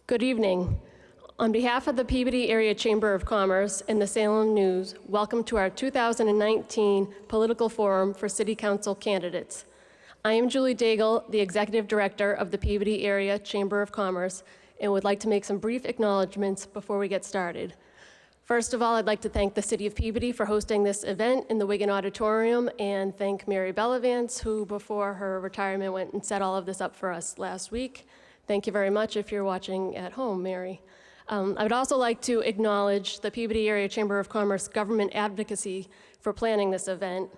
Good evening. On behalf of the Peabody Area Chamber of Commerce and the Salem News, welcome to our 2019 Political Forum for City Council candidates. I am Julie Daigle, the Executive Director of the Peabody Area Chamber of Commerce, and would like to make some brief acknowledgments before we get started. First of all, I'd like to thank the City of Peabody for hosting this event in the Wigan Auditorium, and thank Mary Bellavance, who before her retirement went and set all of this up for us last week. Thank you very much if you're watching at home, Mary. I would also like to acknowledge the Peabody Area Chamber of Commerce Government Advocacy for planning this event.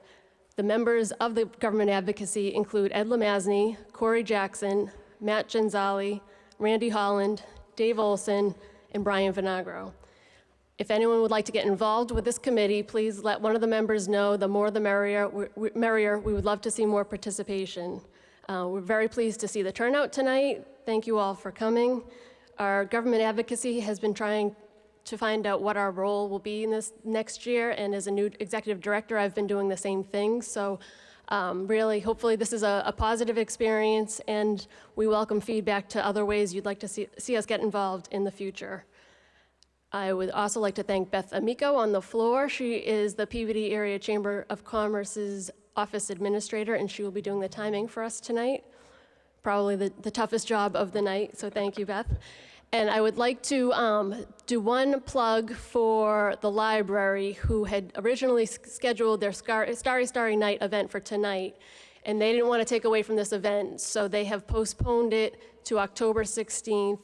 The members of the Government Advocacy include Ed Lemazny, Corey Jackson, Matt Genzali, Randy Holland, Dave Olson, and Brian Vinagro. If anyone would like to get involved with this committee, please let one of the members know. The more the merrier. We would love to see more participation. We're very pleased to see the turnout tonight. Thank you all for coming. Our government advocacy has been trying to find out what our role will be in this next year, and as a new executive director, I've been doing the same thing. So really, hopefully this is a positive experience, and we welcome feedback to other ways you'd like to see us get involved in the future. I would also like to thank Beth Amico on the floor. She is the Peabody Area Chamber of Commerce's office administrator, and she will be doing the timing for us tonight. Probably the toughest job of the night, so thank you, Beth. And I would like to do one plug for the library, who had originally scheduled their Starry Night event for tonight, and they didn't want to take away from this event, so they have postponed it to October 16th.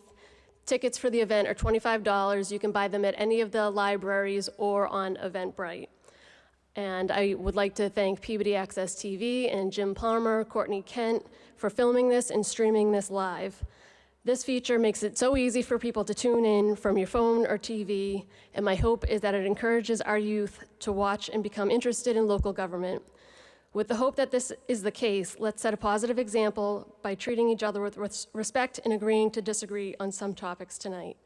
Tickets for the event are $25. You can buy them at any of the libraries or on Eventbrite. And I would like to thank Peabody Access TV and Jim Palmer, Courtney Kent for filming this and streaming this live. This feature makes it so easy for people to tune in from your phone or TV, and my hope is that it encourages our youth to watch and become interested in local government. With the hope that this is the case, let's set a positive example by treating each other with respect and agreeing to disagree on some topics tonight.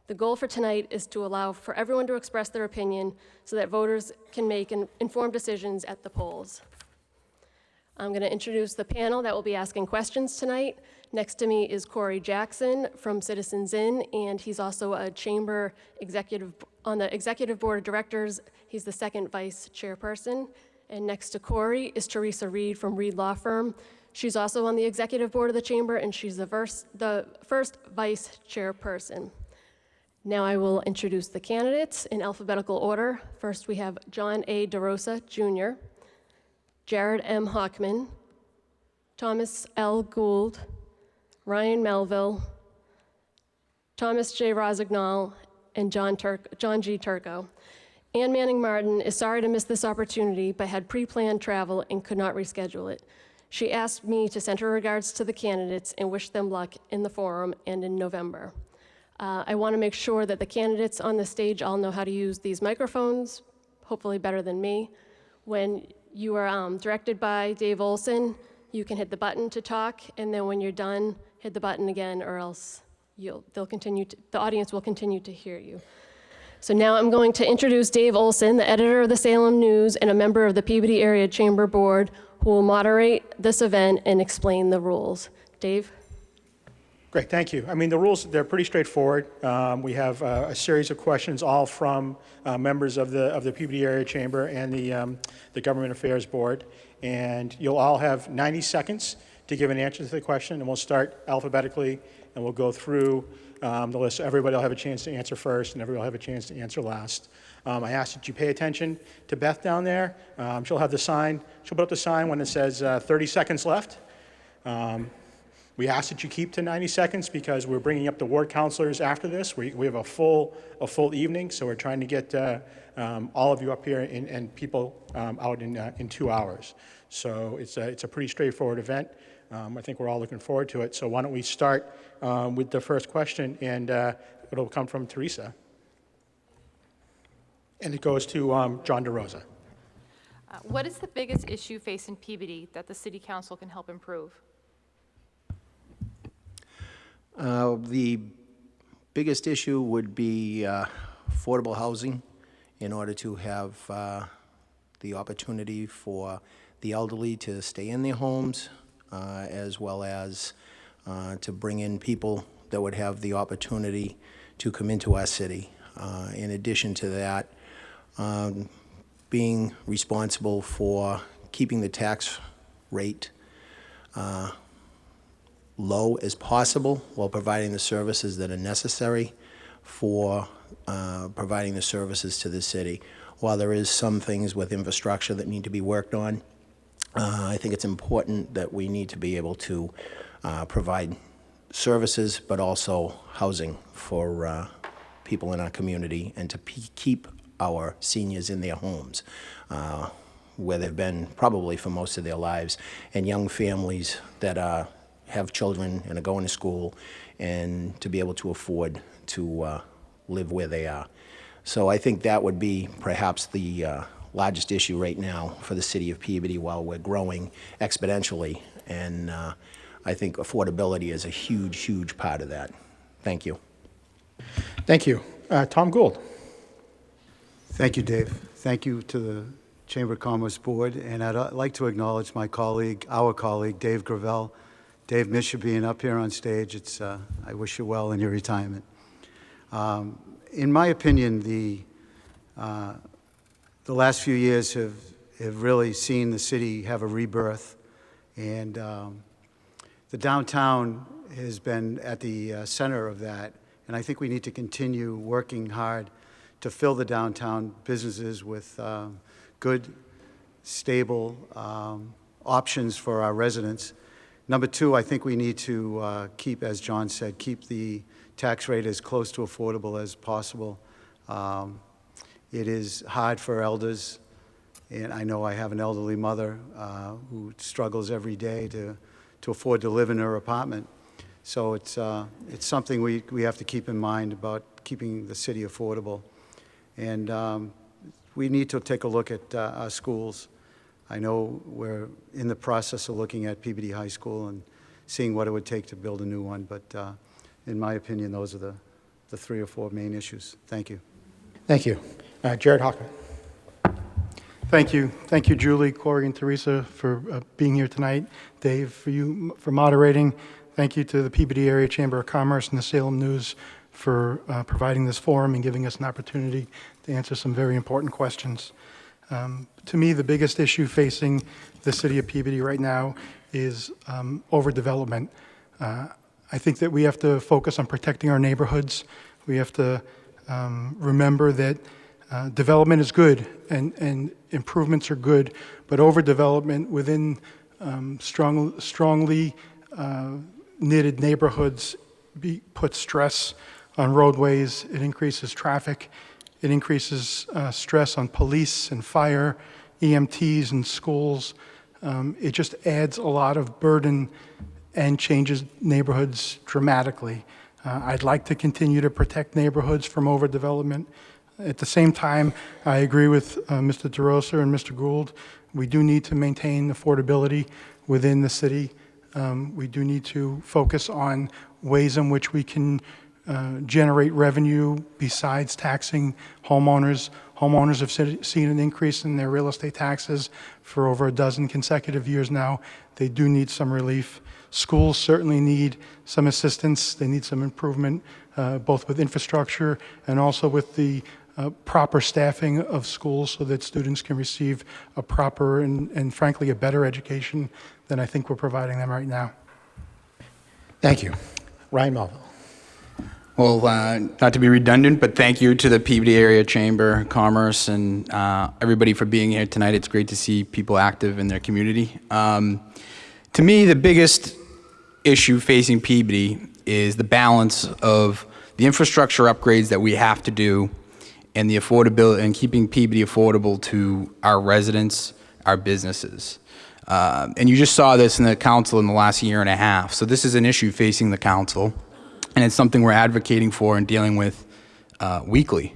The goal for tonight is to allow for everyone to express their opinion so that voters can make informed decisions at the polls. I'm going to introduce the panel that will be asking questions tonight. Next to me is Corey Jackson from Citizens Inn, and he's also a chamber executive on the executive board of directors. He's the second vice chairperson. And next to Corey is Teresa Reed from Reed Law Firm. She's also on the executive board of the chamber, and she's the first vice chairperson. Now I will introduce the candidates in alphabetical order. First, we have John A. DeRosa, Jr., Jared M. Hockman, Thomas L. Gould, Ryan Melville, Thomas J. Rosignol, and John G. Turco. Ann Manning Martin is sorry to miss this opportunity, but had pre-planned travel and could not reschedule it. She asked me to send her regards to the candidates and wish them luck in the forum and in November. I want to make sure that the candidates on the stage all know how to use these microphones, hopefully better than me. When you are directed by Dave Olson, you can hit the button to talk, and then when you're done, hit the button again, or else the audience will continue to hear you. So now I'm going to introduce Dave Olson, the editor of the Salem News and a member of the Peabody Area Chamber Board, who will moderate this event and explain the rules. Dave? Great, thank you. I mean, the rules, they're pretty straightforward. We have a series of questions, all from members of the Peabody Area Chamber and the Government Affairs Board. And you'll all have 90 seconds to give an answer to the question, and we'll start alphabetically, and we'll go through the list. Everybody will have a chance to answer first, and everybody will have a chance to answer last. I ask that you pay attention to Beth down there. She'll have the sign. She'll put up the sign when it says 30 seconds left. We ask that you keep to 90 seconds because we're bringing up the ward counselors after this. We have a full evening, so we're trying to get all of you up here and people out in 2 hours. So it's a pretty straightforward event. I think we're all looking forward to it. So why don't we start with the first question, and it'll come from Teresa. And it goes to John DeRosa. What is the biggest issue facing Peabody that the City Council can help improve? The biggest issue would be affordable housing in order to have the opportunity for the elderly to stay in their homes, as well as to bring in people that would have the opportunity to come into our city. In addition to that, being responsible for keeping the tax rate low as possible while providing the services that are necessary for providing the services to the city. While there is some things with infrastructure that need to be worked on, I think it's important that we need to be able to provide services, but also housing for people in our community, and to keep our seniors in their homes, where they've been probably for most of their lives, and young families that have children and are going to school, and to be able to afford to live where they are. So I think that would be perhaps the largest issue right now for the city of Peabody while we're growing exponentially, and I think affordability is a huge, huge part of that. Thank you. Thank you. Tom Gould. Thank you, Dave. Thank you to the Chamber of Commerce Board, and I'd like to acknowledge my colleague, our colleague, Dave Gravel. Dave, miss you being up here on stage. I wish you well in your retirement. In my opinion, the last few years have really seen the city have a rebirth, and the downtown has been at the center of that, and I think we need to continue working hard to fill the downtown businesses with good, stable options for our residents. Number two, I think we need to keep, as John said, keep the tax rate as close to affordable as possible. It is hard for elders, and I know I have an elderly mother who struggles every day to afford to live in her apartment. So it's something we have to keep in mind about keeping the city affordable. And we need to take a look at our schools. I know we're in the process of looking at Peabody High School and seeing what it would take to build a new one, but in my opinion, those are the 3 or 4 main issues. Thank you. Thank you. Jared Hockman. Thank you. Thank you, Julie, Corey, and Teresa, for being here tonight. Dave, for moderating. Thank you to the Peabody Area Chamber of Commerce and the Salem News for providing this forum and giving us an opportunity to answer some very important questions. To me, the biggest issue facing the city of Peabody right now is overdevelopment. I think that we have to focus on protecting our neighborhoods. We have to remember that development is good and improvements are good, but overdevelopment within strongly knitted neighborhoods puts stress on roadways. It increases traffic. It increases stress on police and fire, EMTs and schools. It just adds a lot of burden and changes neighborhoods dramatically. I'd like to continue to protect neighborhoods from overdevelopment. At the same time, I agree with Mr. DeRosa and Mr. Gould. We do need to maintain affordability within the city. We do need to focus on ways in which we can generate revenue besides taxing homeowners. Homeowners have seen an increase in their real estate taxes for over a dozen consecutive years now. They do need some relief. Schools certainly need some assistance. They need some improvement, both with infrastructure and also with the proper staffing of schools so that students can receive a proper and frankly, a better education than I think we're providing them right now. Thank you. Ryan Melville. Well, not to be redundant, but thank you to the Peabody Area Chamber of Commerce and everybody for being here tonight. It's great to see people active in their community. To me, the biggest issue facing Peabody is the balance of the infrastructure upgrades that we have to do and the affordability and keeping Peabody affordable to our residents, our businesses. And you just saw this in the council in the last year and a half. So this is an issue facing the council, and it's something we're advocating for and dealing with weekly.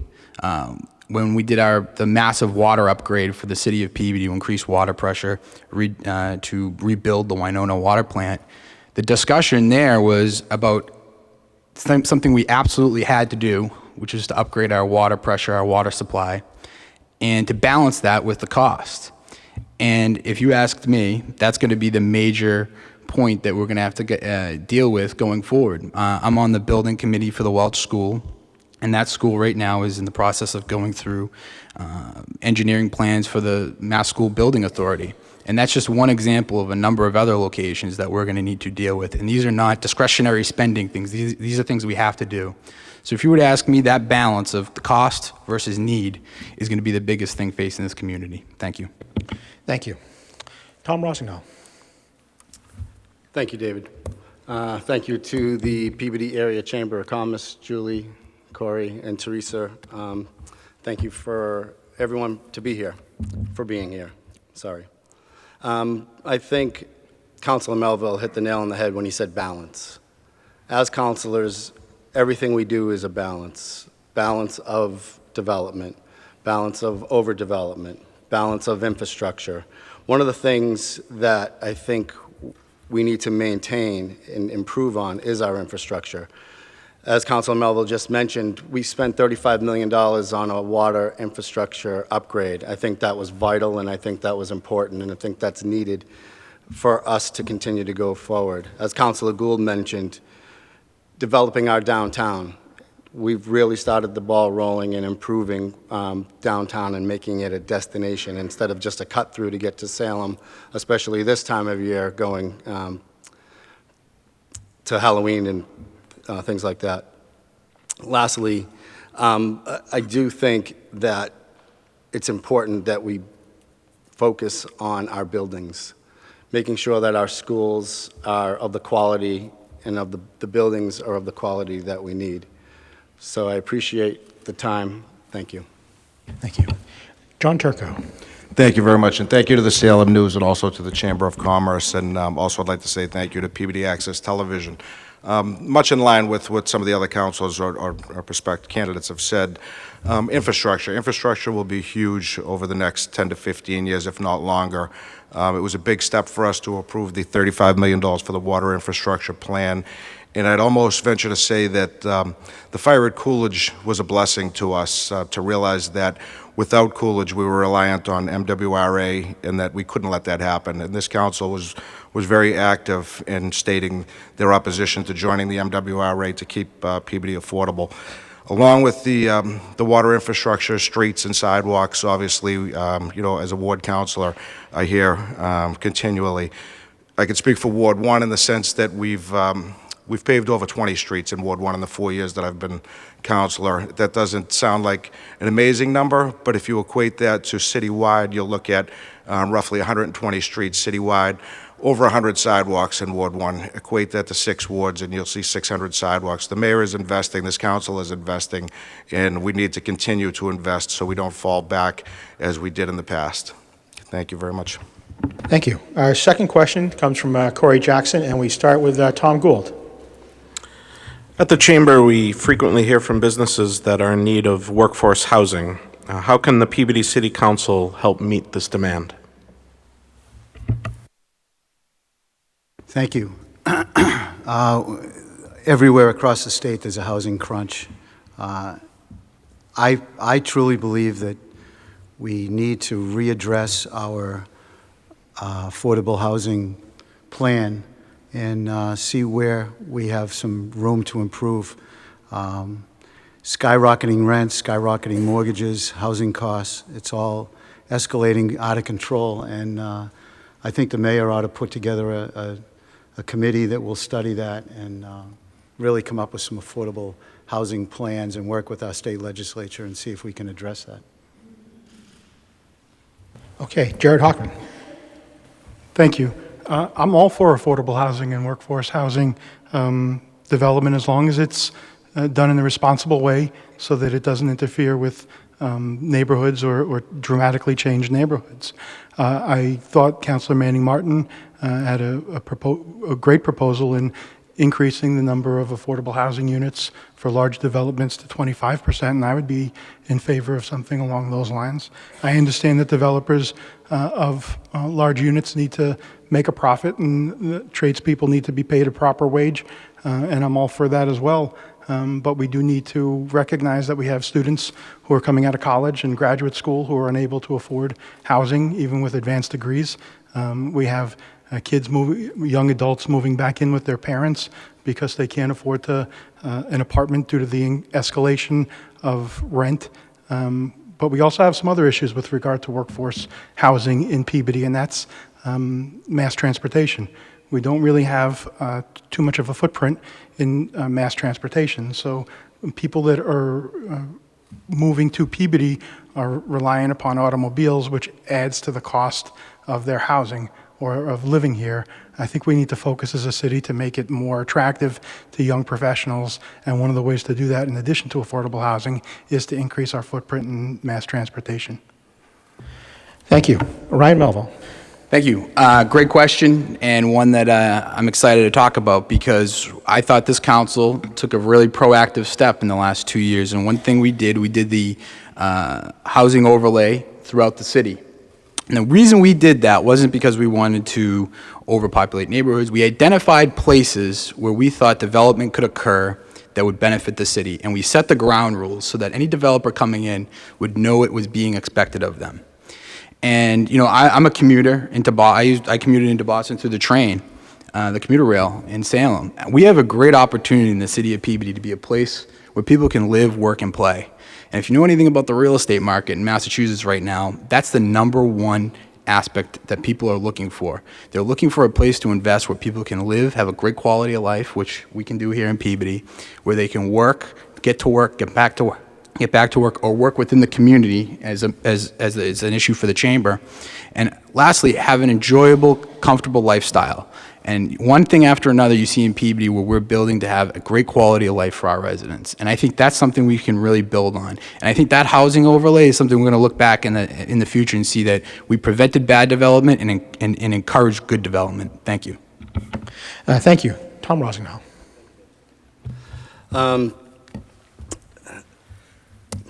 When we did the massive water upgrade for the city of Peabody to increase water pressure, to rebuild the Winona water plant, the discussion there was about something we absolutely had to do, which is to upgrade our water pressure, our water supply, and to balance that with the cost. And if you asked me, that's going to be the major point that we're going to have to deal with going forward. I'm on the building committee for the Welch School, and that school right now is in the process of going through engineering plans for the Mass School Building Authority. And that's just one example of a number of other locations that we're going to need to deal with. And these are not discretionary spending things. These are things we have to do. So if you were to ask me, that balance of the cost versus need is going to be the biggest thing facing this community. Thank you. Thank you. Tom Rossignol. Thank you, David. Thank you to the Peabody Area Chamber of Commerce, Julie, Corey, and Teresa. Thank you for everyone to be here, for being here. Sorry. I think Councilor Melville hit the nail on the head when he said balance. As councilors, everything we do is a balance. Balance of development, balance of overdevelopment, balance of infrastructure. One of the things that I think we need to maintain and improve on is our infrastructure. As Councilor Melville just mentioned, we spent $35 million on a water infrastructure upgrade. I think that was vital, and I think that was important, and I think that's needed for us to continue to go forward. As Councilor Gould mentioned, developing our downtown. We've really started the ball rolling and improving downtown and making it a destination instead of just a cut through to get to Salem, especially this time of year going to Halloween and things like that. Lastly, I do think that it's important that we focus on our buildings, making sure that our schools are of the quality and of the buildings are of the quality that we need. So I appreciate the time. Thank you. Thank you. John Turco. Thank you very much, and thank you to the Salem News and also to the Chamber of Commerce, and also I'd like to say thank you to Peabody Access Television. Much in line with what some of the other councilors or prospective candidates have said, infrastructure will be huge over the next 10 to 15 years, if not longer. It was a big step for us to approve the $35 million for the water infrastructure plan, and I'd almost venture to say that the fire at Coolidge was a blessing to us to realize that without Coolidge, we were reliant on MWRA and that we couldn't let that happen. And this council was very active in stating their opposition to joining the MWRA to keep Peabody affordable. Along with the water infrastructure, streets and sidewalks, obviously, as a ward councilor, I hear continually. I can speak for Ward 1 in the sense that we've paved over 20 streets in Ward 1 in the 4 years that I've been councilor. That doesn't sound like an amazing number, but if you equate that to citywide, you'll look at roughly 120 streets citywide, over 100 sidewalks in Ward 1. Equate that to 6 wards, and you'll see 600 sidewalks. The mayor is investing, this council is investing, and we need to continue to invest so we don't fall back as we did in the past. Thank you very much. Thank you. Our second question comes from Corey Jackson, and we start with Tom Gould. At the Chamber, we frequently hear from businesses that are in need of workforce housing. How can the Peabody City Council help meet this demand? Thank you. Everywhere across the state, there's a housing crunch. I truly believe that we need to readdress our affordable housing plan and see where we have some room to improve. Skyrocketing rents, skyrocketing mortgages, housing costs, it's all escalating out of control, and I think the mayor ought to put together a committee that will study that and really come up with some affordable housing plans and work with our state legislature and see if we can address that. Okay, Jared Hockman. Thank you. I'm all for affordable housing and workforce housing development as long as it's done in a responsible way so that it doesn't interfere with neighborhoods or dramatically change neighborhoods. I thought Councilor Manning Martin had a great proposal in increasing the number of affordable housing units for large developments to 25%, and I would be in favor of something along those lines. I understand that developers of large units need to make a profit, and the tradespeople need to be paid a proper wage, and I'm all for that as well. But we do need to recognize that we have students who are coming out of college and graduate school who are unable to afford housing, even with advanced degrees. We have young adults moving back in with their parents because they can't afford an apartment due to the escalation of rent. But we also have some other issues with regard to workforce housing in Peabody, and that's mass transportation. We don't really have too much of a footprint in mass transportation. So people that are moving to Peabody are relying upon automobiles, which adds to the cost of their housing or of living here. I think we need to focus as a city to make it more attractive to young professionals, and one of the ways to do that, in addition to affordable housing, is to increase our footprint in mass transportation. Thank you. Ryan Melville. Thank you. Great question, and one that I'm excited to talk about, because I thought this council took a really proactive step in the last 2 years. And one thing we did the housing overlay throughout the city. And the reason we did that wasn't because we wanted to overpopulate neighborhoods. We identified places where we thought development could occur that would benefit the city. And we set the ground rules so that any developer coming in would know it was being expected of them. And, you know, I'm a commuter into Boston. I commuted into Boston through the train, the commuter rail in Salem. We have a great opportunity in the city of Peabody to be a place where people can live, work, and play. And if you know anything about the real estate market in Massachusetts right now, that's the #1 aspect that people are looking for. They're looking for a place to invest where people can live, have a great quality of life, which we can do here in Peabody, where they can work, get to work, get back to work, or work within the community as an issue for the chamber. And lastly, have an enjoyable, comfortable lifestyle. And one thing after another you see in Peabody where we're building to have a great quality of life for our residents. And I think that's something we can really build on. And I think that housing overlay is something we're going to look back in the future and see that we prevented bad development and encouraged good development. Thank you. Thank you. Tom Rosendahl.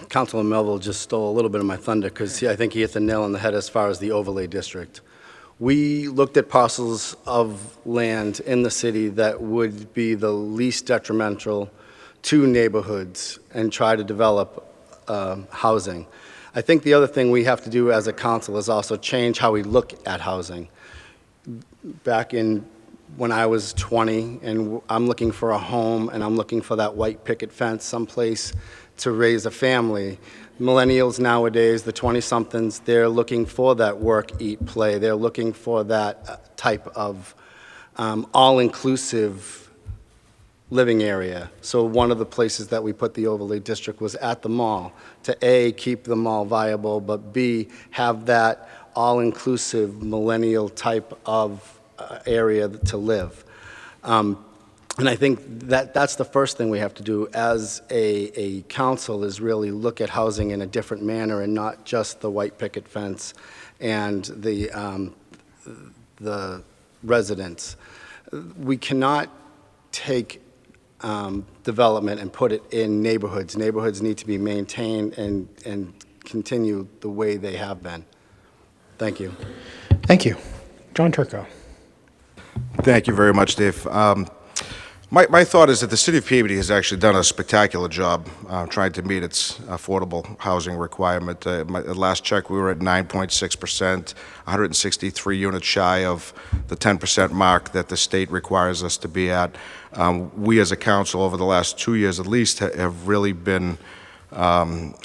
Councilman Melville just stole a little bit of my thunder because I think he hit the nail on the head as far as the overlay district. We looked at parcels of land in the city that would be the least detrimental to neighborhoods and try to develop housing. I think the other thing we have to do as a council is also change how we look at housing. Back in when I was 20 and I'm looking for a home and I'm looking for that white picket fence someplace to raise a family. Millennials nowadays, the 20-somethings, they're looking for that work, eat, play. They're looking for that type of all-inclusive living area. So one of the places that we put the overlay district was at the mall, to A, keep the mall viable, but B, have that all-inclusive millennial type of area to live. And I think that that's the first thing we have to do as a council is really look at housing in a different manner and not just the white picket fence and the residents. We cannot take development and put it in neighborhoods. Neighborhoods need to be maintained and continue the way they have been. Thank you. Thank you. John Turco. Thank you very much, Dave. My thought is that the city of Peabody has actually done a spectacular job trying to meet its affordable housing requirement. At last check, we were at 9.6%, 163 units shy of the 10% mark that the state requires us to be at. We as a council over the last 2 years at least have really been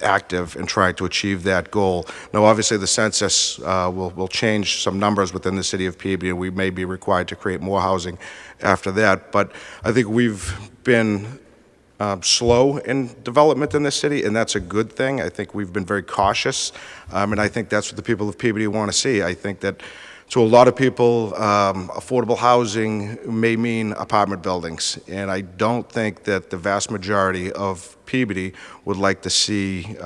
active in trying to achieve that goal. Now, obviously, the census will change some numbers within the city of Peabody, and we may be required to create more housing after that. But I think we've been slow in development in this city, and that's a good thing. I think we've been very cautious, and I think that's what the people of Peabody want to see. I think that to a lot of people, affordable housing may mean apartment buildings, and I don't think that the vast majority of Peabody would like to see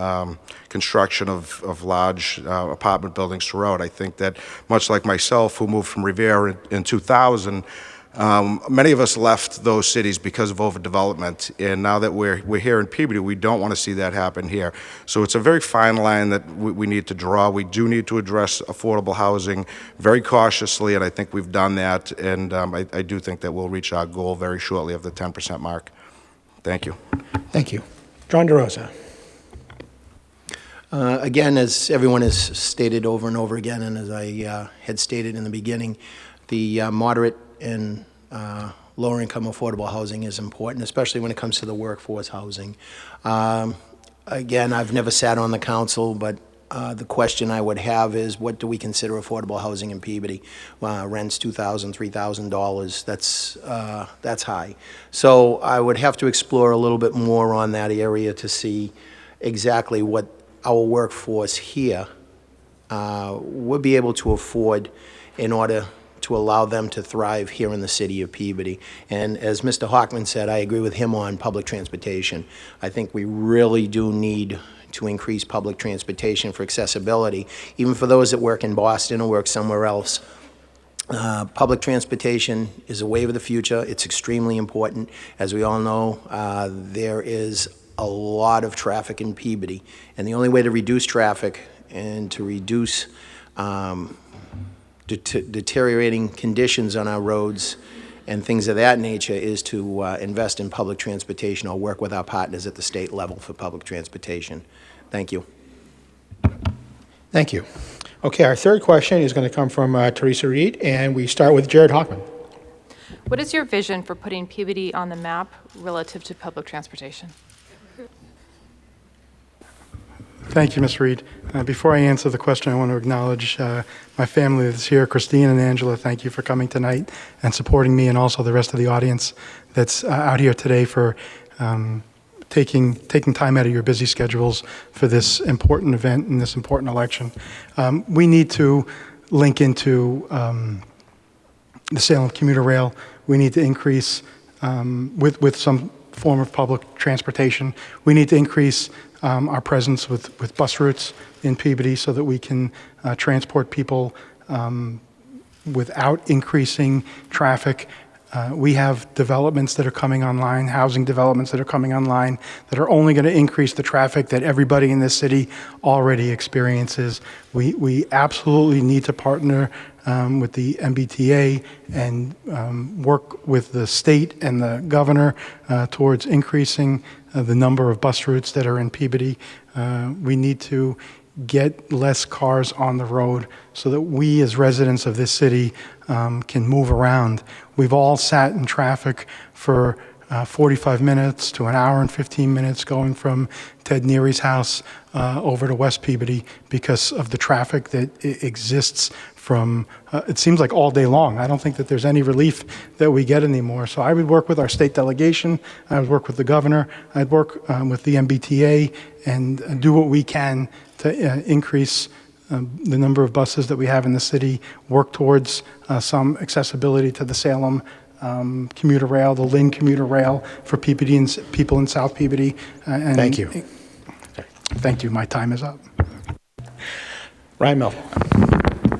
construction of large apartment buildings throughout. I think that much like myself, who moved from Revere in 2000, many of us left those cities because of overdevelopment, and now that we're here in Peabody, we don't want to see that happen here. So it's a very fine line that we need to draw. We do need to address affordable housing very cautiously, and I think we've done that, and I do think that we'll reach our goal very shortly of the 10% mark. Thank you. Thank you. John DeRosa. Again, as everyone has stated over and over again, and as I had stated in the beginning, The moderate and lower-income affordable housing is important, especially when it comes to the workforce housing. Again, I've never sat on the council, but the question I would have is, what do we consider affordable housing in Peabody? Rent's $2,000, $3,000. That's high. So I would have to explore a little bit more on that area to see exactly what our workforce here would be able to afford in order to allow them to thrive here in the city of Peabody. And as Mr. Hockman said, I agree with him on public transportation. I think we really do need to increase public transportation for accessibility, even for those that work in Boston or work somewhere else. Public transportation is a wave of the future. It's extremely important. As we all know, there is a lot of traffic in Peabody, and the only way to reduce traffic and to reduce deteriorating conditions on our roads and things of that nature is to invest in public transportation or work with our partners at the state level for public transportation. Thank you. Thank you. Okay, our third question is going to come from Teresa Reed, and we start with Jared Hockman. What is your vision for putting Peabody on the map relative to public transportation? Thank you, Ms. Reed. Before I answer the question, I want to acknowledge my family that's here. Christine and Angela, thank you for coming tonight and supporting me, and also the rest of the audience that's out here today for taking time out of your busy schedules for this important event and this important election. We need to link into the Salem commuter rail. We need to increase with some form of public transportation. We need to increase our presence with bus routes in Peabody so that we can transport people without increasing traffic. We have developments that are coming online, housing developments that are coming online, that are only going to increase the traffic that everybody in this city already experiences. We absolutely need to partner with the MBTA and work with the state and the governor towards increasing the number of bus routes that are in Peabody. We need to get less cars on the road so that we as residents of this city can move around. We've all sat in traffic for 45 minutes to an hour and 15 minutes going from Ted Neary's house over to West Peabody because of the traffic that exists from, it seems like all day long. I don't think that there's any relief that we get anymore. So I would work with our state delegation, I would work with the governor, I'd work with the MBTA and do what we can to increase the number of buses that we have in the city, work towards some accessibility to the Salem commuter rail, the Lynn commuter rail for Peabody and people in South Peabody. And Thank you. Thank you. My time is up. Ryan Mill.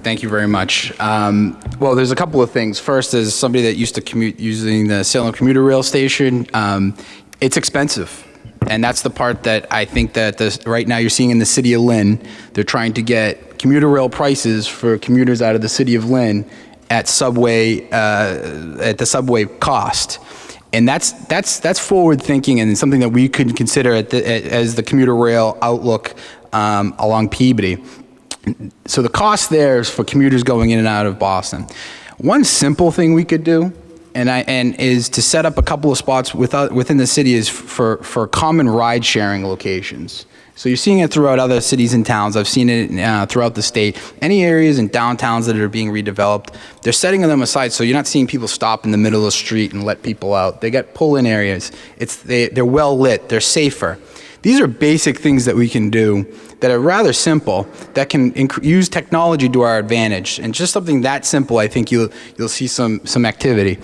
Thank you very much. Well, there's a couple of things. First, as somebody that used to commute using the Salem commuter rail station, it's expensive. And that's the part that I think that right now you're seeing in the city of Lynn. They're trying to get commuter rail prices for commuters out of the city of Lynn at the subway cost. And that's forward thinking and something that we could consider as the commuter rail outlook along Peabody. So the cost there is for commuters going in and out of Boston. One simple thing we could do is to set up a couple of spots within the city is for common ride-sharing locations. So you're seeing it throughout other cities and towns. I've seen it throughout the state. Any areas in downtowns that are being redeveloped, they're setting them aside so you're not seeing people stop in the middle of the street and let people out. They got pull-in areas. They're well lit. They're safer. These are basic things that we can do that are rather simple that can use technology to our advantage. And just something that simple, I think you'll see some activity.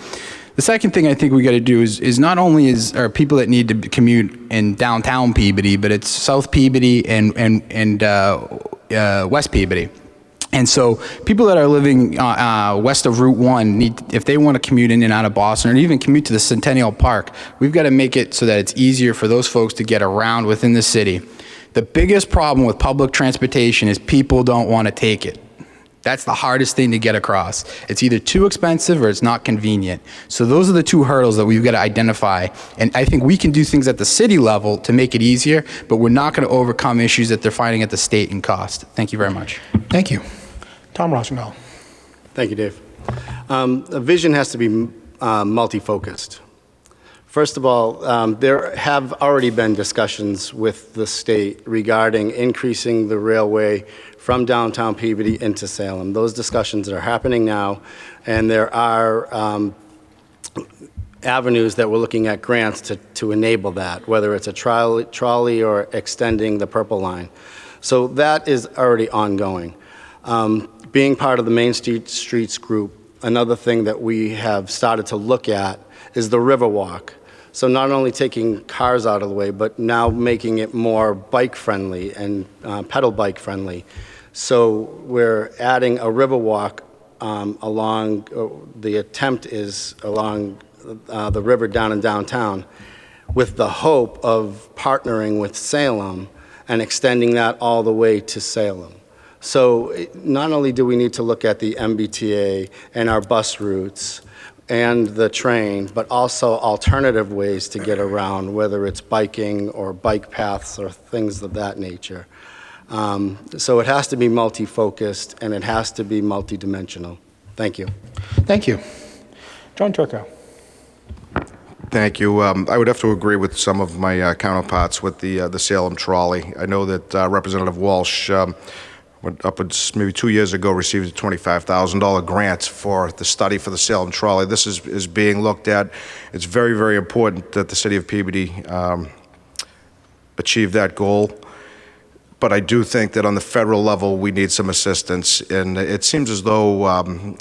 The second thing I think we got to do is not only are people that need to commute in downtown Peabody, but it's South Peabody and West Peabody. And so people that are living west of Route 1 if they want to commute in and out of Boston or even commute to the Centennial Park, we've got to make it so that it's easier for those folks to get around within the city. The biggest problem with public transportation is people don't want to take it. That's the hardest thing to get across. It's either too expensive or it's not convenient. So those are the two hurdles that we've got to identify. And I think we can do things at the city level to make it easier, but we're not going to overcome issues that they're finding at the state and cost. Thank you very much. Thank you. Tom Rossignol. Thank you, Dave. The vision has to be multi-focused. First of all, there have already been discussions with the state regarding increasing the railway from downtown Peabody into Salem. Those discussions are happening now, and there are avenues that we're looking at grants to enable that, whether it's a trolley or extending the Purple Line. So that is already ongoing. Being part of the Main Streets group, another thing that we have started to look at is the Riverwalk. So not only taking cars out of the way, but now making it more bike-friendly and pedal bike-friendly. So we're adding a Riverwalk along, the attempt is along the river down in downtown, with the hope of partnering with Salem and extending that all the way to Salem. So not only do we need to look at the MBTA and our bus routes and the train, but also alternative ways to get around, whether it's biking or bike paths or things of that nature. So it has to be multi-focused and it has to be multi-dimensional. Thank you. Thank you. John Turco. Thank you. I would have to agree with some of my counterparts with the Salem trolley. I know that Representative Walsh, upwards maybe 2 years ago, received a $25,000 grant for the study for the Salem trolley. This is being looked at. It's very, very important that the city of Peabody achieve that goal. But I do think that on the federal level, we need some assistance. And it seems as though,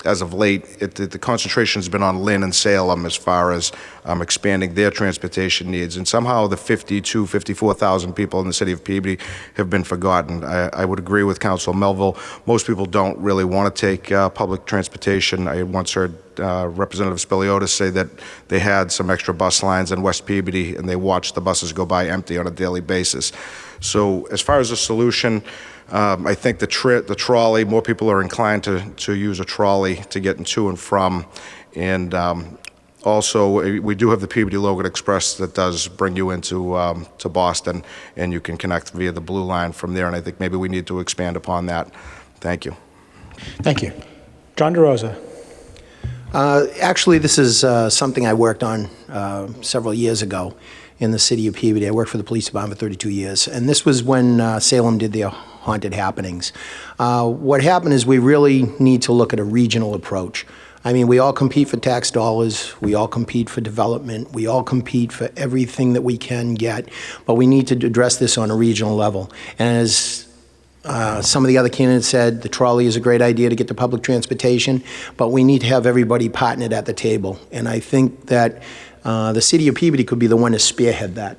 as of late, the concentration has been on Lynn and Salem as far as expanding their transportation needs. And somehow the 54,000 people in the city of Peabody have been forgotten. I would agree with Council Melville. Most people don't really want to take public transportation. I once heard Representative Spiliotis say that they had some extra bus lines in West Peabody and they watched the buses go by empty on a daily basis. So as far as a solution, I think the trolley, more people are inclined to use a trolley to get to and from. And also, we do have the Peabody Logan Express that does bring you into to Boston, and you can connect via the Blue Line from there. And I think maybe we need to expand upon that. Thank you. Thank you. John DeRosa. Actually, this is something I worked on several years ago in the city of Peabody. I worked for the police department for 32 years, and this was when Salem did their haunted happenings. What happened is we really need to look at a regional approach. I mean, we all compete for tax dollars, we all compete for development, we all compete for everything that we can get, but we need to address this on a regional level. And as some of the other candidates said, the trolley is a great idea to get to public transportation, but we need to have everybody partnered at the table. And I think that the city of Peabody could be the one to spearhead that.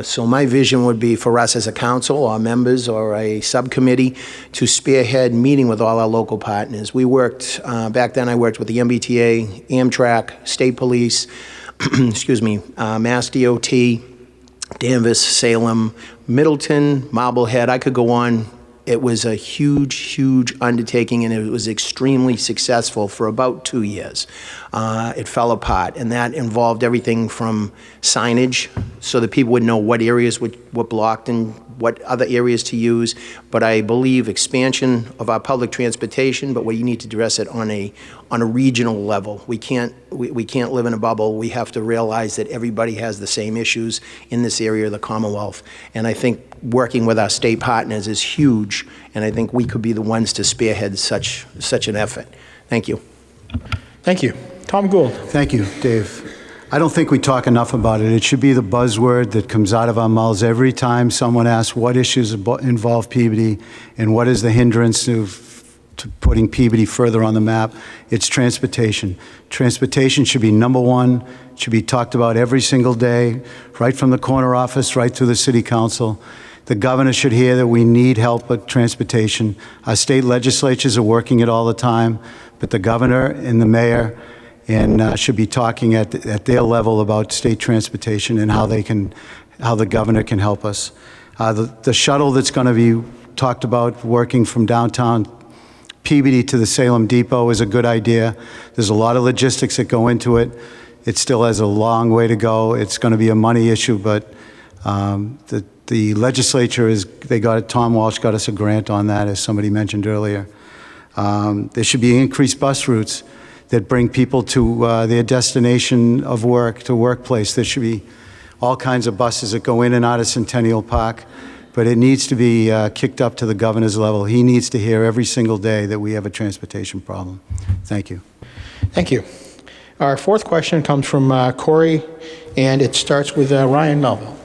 So my vision would be for us as a council or members or a subcommittee to spearhead meeting with all our local partners. We worked, back then I worked with the MBTA, Amtrak, State Police, excuse me, Mass DOT, Danvers, Salem, Middleton, Marblehead. I could go on. It was a huge, huge undertaking, and it was extremely successful for about 2 years. It fell apart, and that involved everything from signage, so that people would know what areas were blocked and what other areas to use. But I believe expansion of our public transportation, but we need to address it on a regional level. We can't live in a bubble. We have to realize that everybody has the same issues in this area of the Commonwealth. And I think working with our state partners is huge, and I think we could be the ones to spearhead such an effort. Thank you. Thank you. Tom Gould. Thank you, Dave. I don't think we talk enough about it. It should be the buzzword that comes out of our mouths every time someone asks what issues involve Peabody and what is the hindrance to putting Peabody further on the map. It's transportation. Transportation should be number one, should be talked about every single day, right from the corner office, right through the city council. The governor should hear that we need help with transportation. Our state legislatures are working it all the time, but the governor and the mayor should be talking at their level about state transportation and how the governor can help us. The shuttle that's going to be talked about working from downtown Peabody to the Salem Depot is a good idea. There's a lot of logistics that go into it. It still has a long way to go. It's going to be a money issue, but the legislature Tom Walsh got us a grant on that, as somebody mentioned earlier. There should be increased bus routes. that bring people to their destination of work, to workplace. There should be all kinds of buses that go in and out of Centennial Park, but it needs to be kicked up to the governor's level. He needs to hear every single day that we have a transportation problem. Thank you. Thank you. Our fourth question comes from Corey, and it starts with Ryan Melville.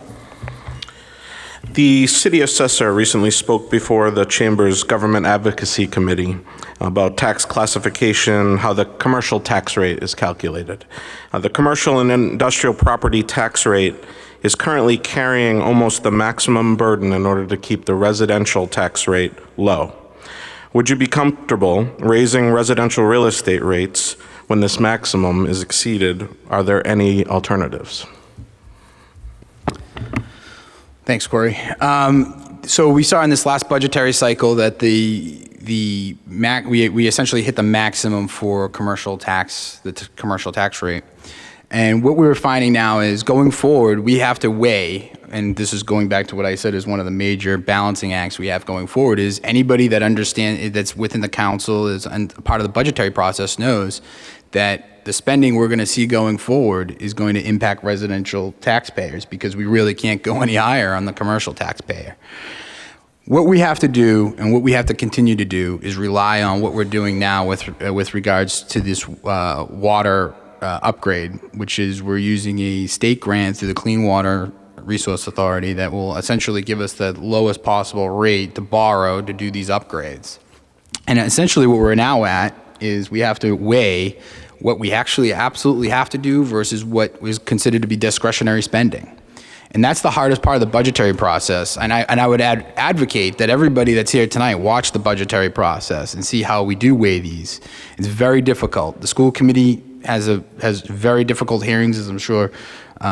The city assessor recently spoke before the Chamber's Government Advocacy Committee about tax classification, how the commercial tax rate is calculated. The commercial and industrial property tax rate is currently carrying almost the maximum burden in order to keep the residential tax rate low. Would you be comfortable raising residential real estate rates when this maximum is exceeded? Are there any alternatives? Thanks, Corey. So we saw in this last budgetary cycle that we essentially hit the maximum for commercial tax, commercial tax rate. And what we're finding now is going forward, we have to weigh, and this is going back to what I said is one of the major balancing acts we have going forward, is anybody that understands, that's within the council, is and part of the budgetary process knows that the spending we're going to see going forward is going to impact residential taxpayers because we really can't go any higher on the commercial taxpayer. What we have to do and what we have to continue to do is rely on what we're doing now with regards to this water upgrade, which is we're using a state grant through the Clean Water Resource Authority that will essentially give us the lowest possible rate to borrow to do these upgrades. And essentially what we're now at is we have to weigh what we actually absolutely have to do versus what is considered to be discretionary spending. And that's the hardest part of the budgetary process. And I would advocate that everybody that's here tonight watch the budgetary process and see how we do weigh these. It's very difficult. The school committee has very difficult hearings, as I'm sure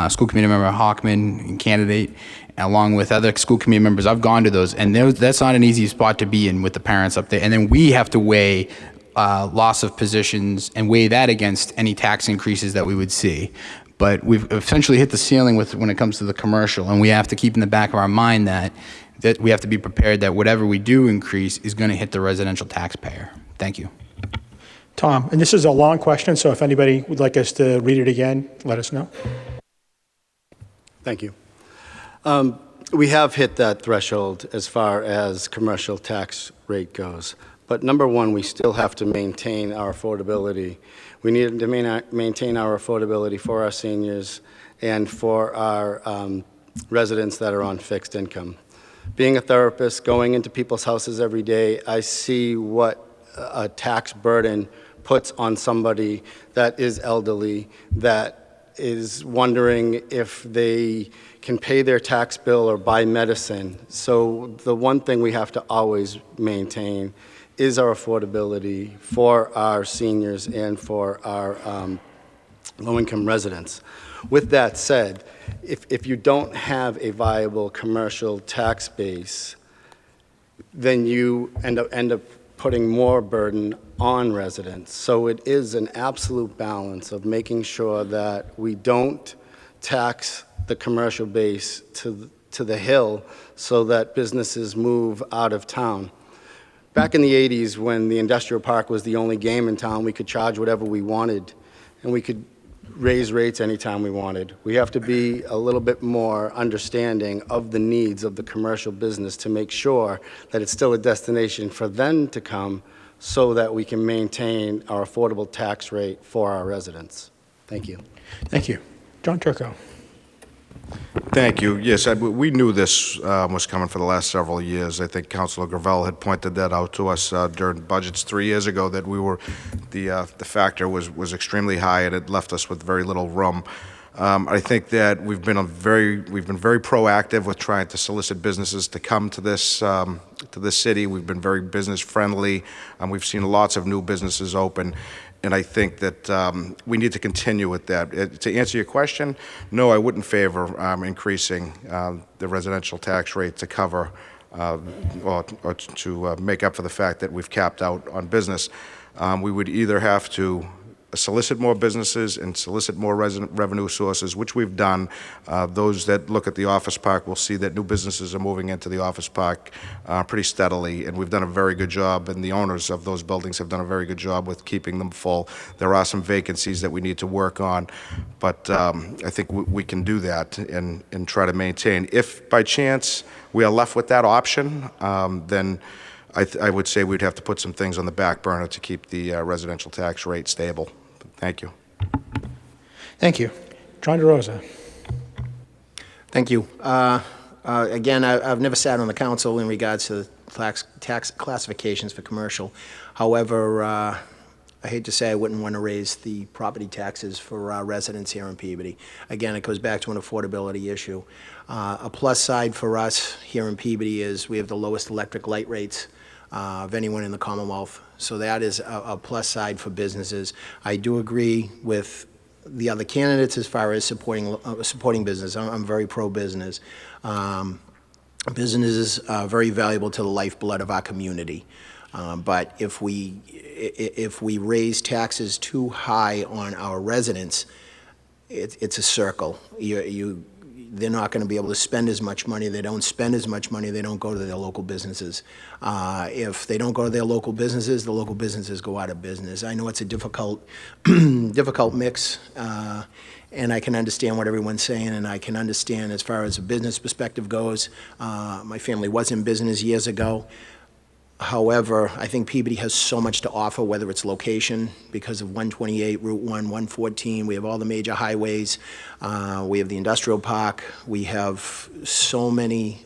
school committee member Hockman and candidate, along with other school committee members, I've gone to those, and that's not an easy spot to be in with the parents up there. And then we have to weigh loss of positions and weigh that against any tax increases that we would see. But we've essentially hit the ceiling when it comes to the commercial, and we have to keep in the back of our mind that we have to be prepared that whatever we do increase is going to hit the residential taxpayer. Thank you. Tom, and this is a long question, so if anybody would like us to read it again, let us know. Thank you. We have hit that threshold as far as commercial tax rate goes. But number one, we still have to maintain our affordability. We need to maintain our affordability for our seniors and for our residents that are on fixed income. Being a therapist, going into people's houses every day, I see what a tax burden puts on somebody that is elderly, that is wondering if they can pay their tax bill or buy medicine. So the one thing we have to always maintain is our affordability for our seniors and for our low-income residents. With that said, if you don't have a viable commercial tax base, then you end up putting more burden on residents. So it is an absolute balance of making sure that we don't tax the commercial base to the hill so that businesses move out of town. Back in the 80s, when the industrial park was the only game in town, we could charge whatever we wanted, and we could raise rates anytime we wanted. We have to be a little bit more understanding of the needs of the commercial business to make sure that it's still a destination for them to come so that we can maintain our affordable tax rate for our residents. Thank you. Thank you. John Turco. Thank you. Yes, we knew this was coming for the last several years. I think Councilor Gravel had pointed that out to us during budgets 3 years ago, that the factor was extremely high and it left us with very little room. I think that we've been very proactive with trying to solicit businesses to come to this city. We've been very business friendly. We've seen lots of new businesses open. And I think that we need to continue with that. To answer your question, no, I wouldn't favor increasing the residential tax rate to cover or to make up for the fact that we've capped out on business. We would either have to solicit more businesses and solicit more revenue sources, which we've done. Those that look at the office park will see that new businesses are moving into the office park pretty steadily, and we've done a very good job, and the owners of those buildings have done a very good job with keeping them full. There are some vacancies that we need to work on, but I think we can do that and try to maintain. If by chance we are left with that option, then I would say we'd have to put some things on the back burner to keep the residential tax rate stable. Thank you. Thank you. John DeRosa. Thank you. Again, I've never sat on the council in regards to tax classifications for commercial. However, I hate to say I wouldn't want to raise the property taxes for our residents here in Peabody. Again, it goes back to an affordability issue. A plus side for us here in Peabody is we have the lowest electric light rates of anyone in the Commonwealth. So that is a plus side for businesses. I do agree with the other candidates as far as supporting business. I'm very pro-business. Businesses are very valuable to the lifeblood of our community. But if we raise taxes too high on our residents, it's a circle. They're not going to be able to spend as much money. They don't spend as much money. They don't go to their local businesses. If they don't go to their local businesses, the local businesses go out of business. I know it's a difficult mix, and I can understand what everyone's saying, and I can understand as far as a business perspective goes. My family was in business years ago. However, I think Peabody has so much to offer, whether it's location, because of 128, Route 1, 114. We have all the major highways. We have the industrial park. We have so many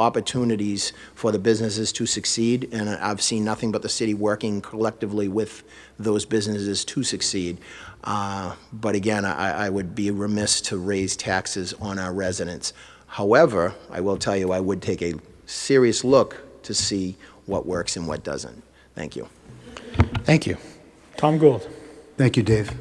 opportunities for the businesses to succeed, and I've seen nothing but the city working collectively with those businesses to succeed. But again, I would be remiss to raise taxes on our residents. However, I will tell you, I would take a serious look to see what works and what doesn't. Thank you. Thank you. Tom Gould. Thank you, Dave.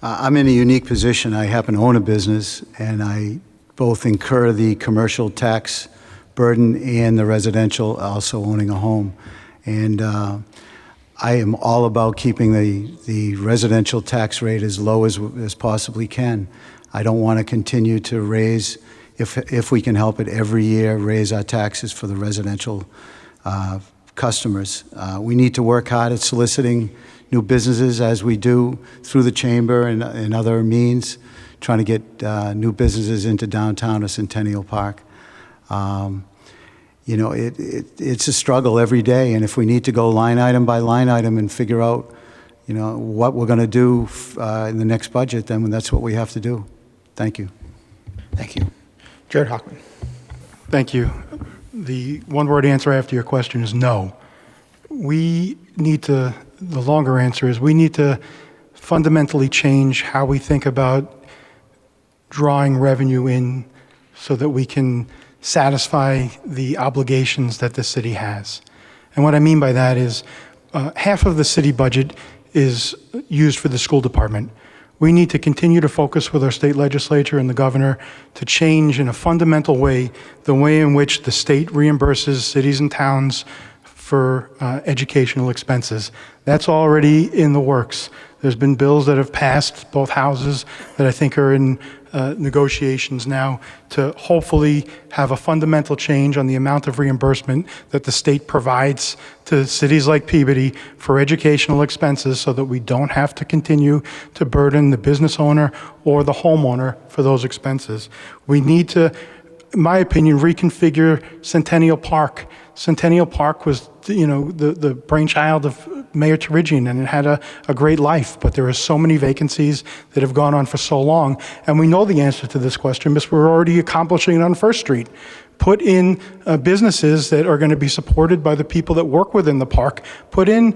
I'm in a unique position. I happen to own a business, and I both incur the commercial tax burden and the residential, also owning a home. And I am all about keeping the residential tax rate as low as possibly can. I don't want to continue to raise, if we can help it, every year, raise our taxes for the residential customers. We need to work hard at soliciting new businesses, as we do through the chamber and other means, trying to get new businesses into downtown or Centennial Park. You know, it's a struggle every day, and if we need to go line item by line item and figure out, you know, what we're going to do in the next budget, then that's what we have to do. Thank you. Thank you. Jared Hockman. Thank you. The one-word answer after your question is no. The longer answer is we need to fundamentally change how we think about drawing revenue in so that we can satisfy the obligations that the city has. And what I mean by that is half of the city budget is used for the school department. We need to continue to focus with our state legislature and the governor to change in a fundamental way the way in which the state reimburses cities and towns for educational expenses. That's already in the works. There's been bills that have passed both houses that I think are in negotiations now to hopefully have a fundamental change on the amount of reimbursement that the state provides to cities like Peabody for educational expenses so that we don't have to continue to burden the business owner or the homeowner for those expenses. We need to, in my opinion, reconfigure Centennial Park. Centennial Park was, you know, the brainchild of Mayor Terigian, and it had a great life, but there are so many vacancies that have gone on for so long. And we know the answer to this question because we're already accomplishing it on First Street. Put in businesses that are going to be supported by the people that work within the park. Put in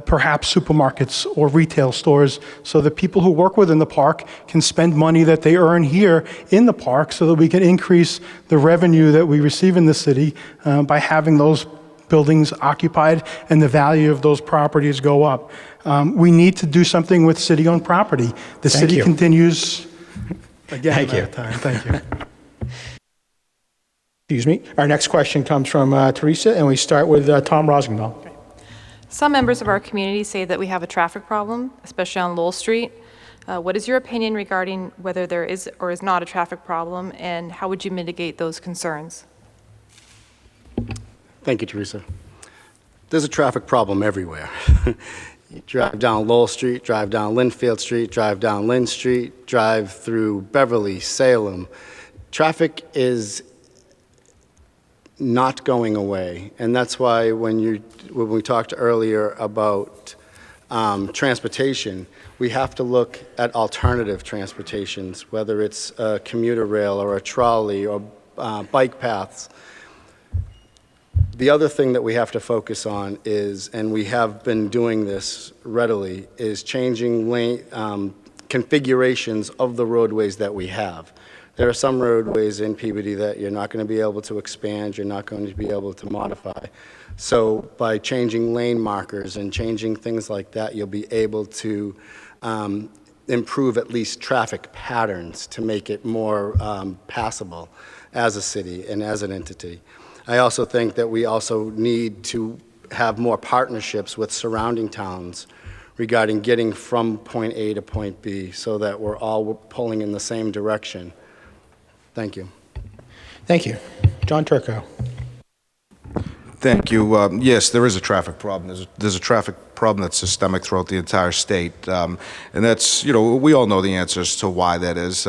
perhaps supermarkets or retail stores so that people who work within the park can spend money that they earn here in the park so that we can increase the revenue that we receive in the city by having those buildings occupied and the value of those properties go up. We need to do something with city-owned property. The city continues... Again, Thank you. Thank you. Excuse me. Our next question comes from Teresa, and we start with Tom Rosendahl. Some members of our community say that we have a traffic problem, especially on Lowell Street. What is your opinion regarding whether there is or is not a traffic problem, and how would you mitigate those concerns? Thank you, Teresa. There's a traffic problem everywhere. You drive down Lowell Street, drive down Linfield Street, drive down Lynn Street, drive through Beverly, Salem. Traffic is not going away, and that's why when we talked earlier about transportation, we have to look at alternative transportations, whether it's a commuter rail or a trolley or bike paths. The other thing that we have to focus on is, and we have been doing this readily, is changing lane configurations of the roadways that we have. There are some roadways in Peabody that you're not going to be able to expand, you're not going to be able to modify. So by changing lane markers and changing things like that, you'll be able to improve at least traffic patterns to make it more passable as a city and as an entity. I also think that we also need to have more partnerships with surrounding towns regarding getting from point A to point B so that we're all pulling in the same direction. Thank you. Thank you. John Turco. Thank you. Yes, there is a traffic problem. There's a traffic problem that's systemic throughout the entire state. And that's, we all know the answers to why that is.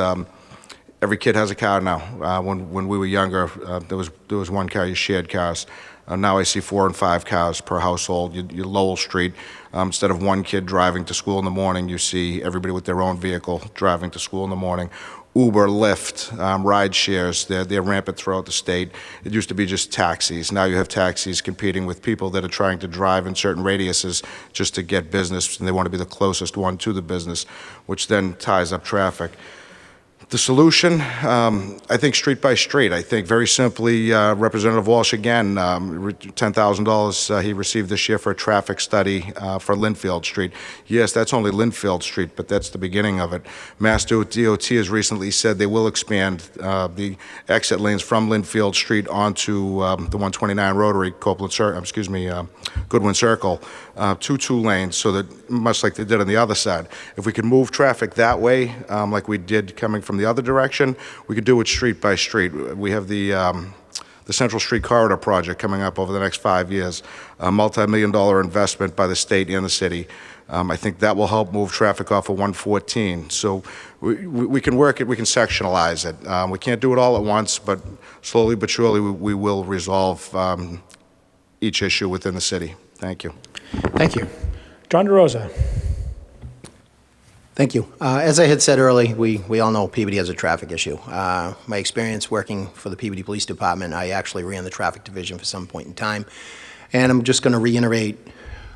Every kid has a car now. When we were younger, there was one car, you shared cars. Now I see 4 and 5 cars per household. You Lowell Street, instead of one kid driving to school in the morning, you see everybody with their own vehicle driving to school in the morning. Uber, Lyft, ride shares, they're rampant throughout the state. It used to be just taxis. Now you have taxis competing with people that are trying to drive in certain radiuses just to get business, and they want to be the closest one to the business, which then ties up traffic. The solution, I think street by street. I think very simply, Representative Walsh again, $10,000 he received this year for a traffic study for Linfield Street. Yes, that's only Linfield Street, but that's the beginning of it. Mass DOT has recently said they will expand the exit lanes from Linfield Street onto the 129 Rotary, Goodwin Circle, to 2 lanes, so that much like they did on the other side. If we can move traffic that way, like we did coming from the other direction, we could do it street by street. We have the Central Street Corridor project coming up over the next 5 years, a multi-million-dollar investment by the state and the city. I think that will help move traffic off of 114. So we can work it, we can sectionalize it. We can't do it all at once, but slowly but surely we will resolve each issue within the city. Thank you. Thank you. John DeRosa. Thank you. As I had said earlier, we all know Peabody has a traffic issue. My experience working for the Peabody Police Department, I actually ran the traffic division for some point in time. And I'm just going to reiterate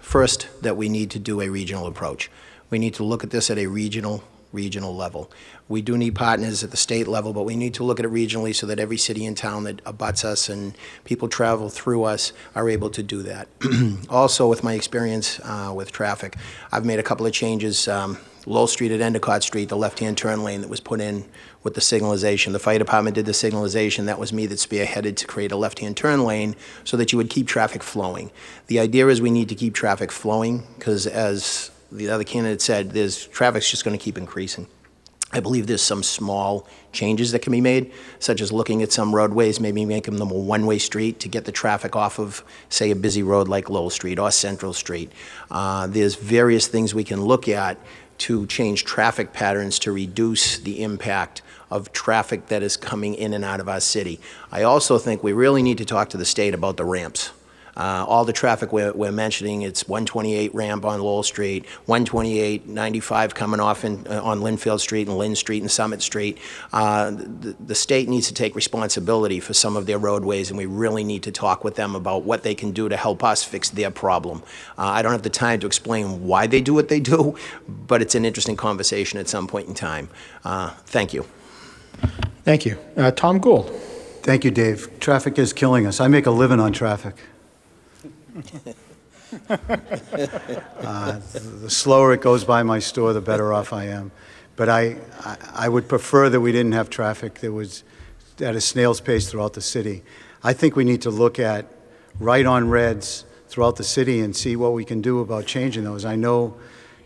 first that we need to do a regional approach. We need to look at this at a regional level. We do need partners at the state level, but we need to look at it regionally so that every city and town that abuts us and people travel through us are able to do that. Also, with my experience with traffic, I've made a couple of changes. Lowell Street at Endicott Street, the left-hand turn lane that was put in with the signalization. The fire department did the signalization. That was me that spearheaded to create a left-hand turn lane so that you would keep traffic flowing. The idea is we need to keep traffic flowing because, as the other candidate said, traffic's just going to keep increasing. I believe there's some small changes that can be made, such as looking at some roadways, maybe making them a one-way street to get the traffic off of, say, a busy road like Lowell Street or Central Street. There's various things we can look at to change traffic patterns to reduce the impact of traffic that is coming in and out of our city. I also think we really need to talk to the state about the ramps. All the traffic we're mentioning, it's 128 ramp on Lowell Street, 128, 95 coming off on Linfield Street and Lynn Street and Summit Street. The state needs to take responsibility for some of their roadways, and we really need to talk with them about what they can do to help us fix their problem. I don't have the time to explain why they do what they do, but it's an interesting conversation at some point in time. Thank you. Thank you. Tom Gould. Thank you, Dave. Traffic is killing us. I make a living on traffic. The slower it goes by my store, the better off I am. But I would prefer that we didn't have traffic that was at a snail's pace throughout the city. I think we need to look at right-on reds throughout the city and see what we can do about changing those. I know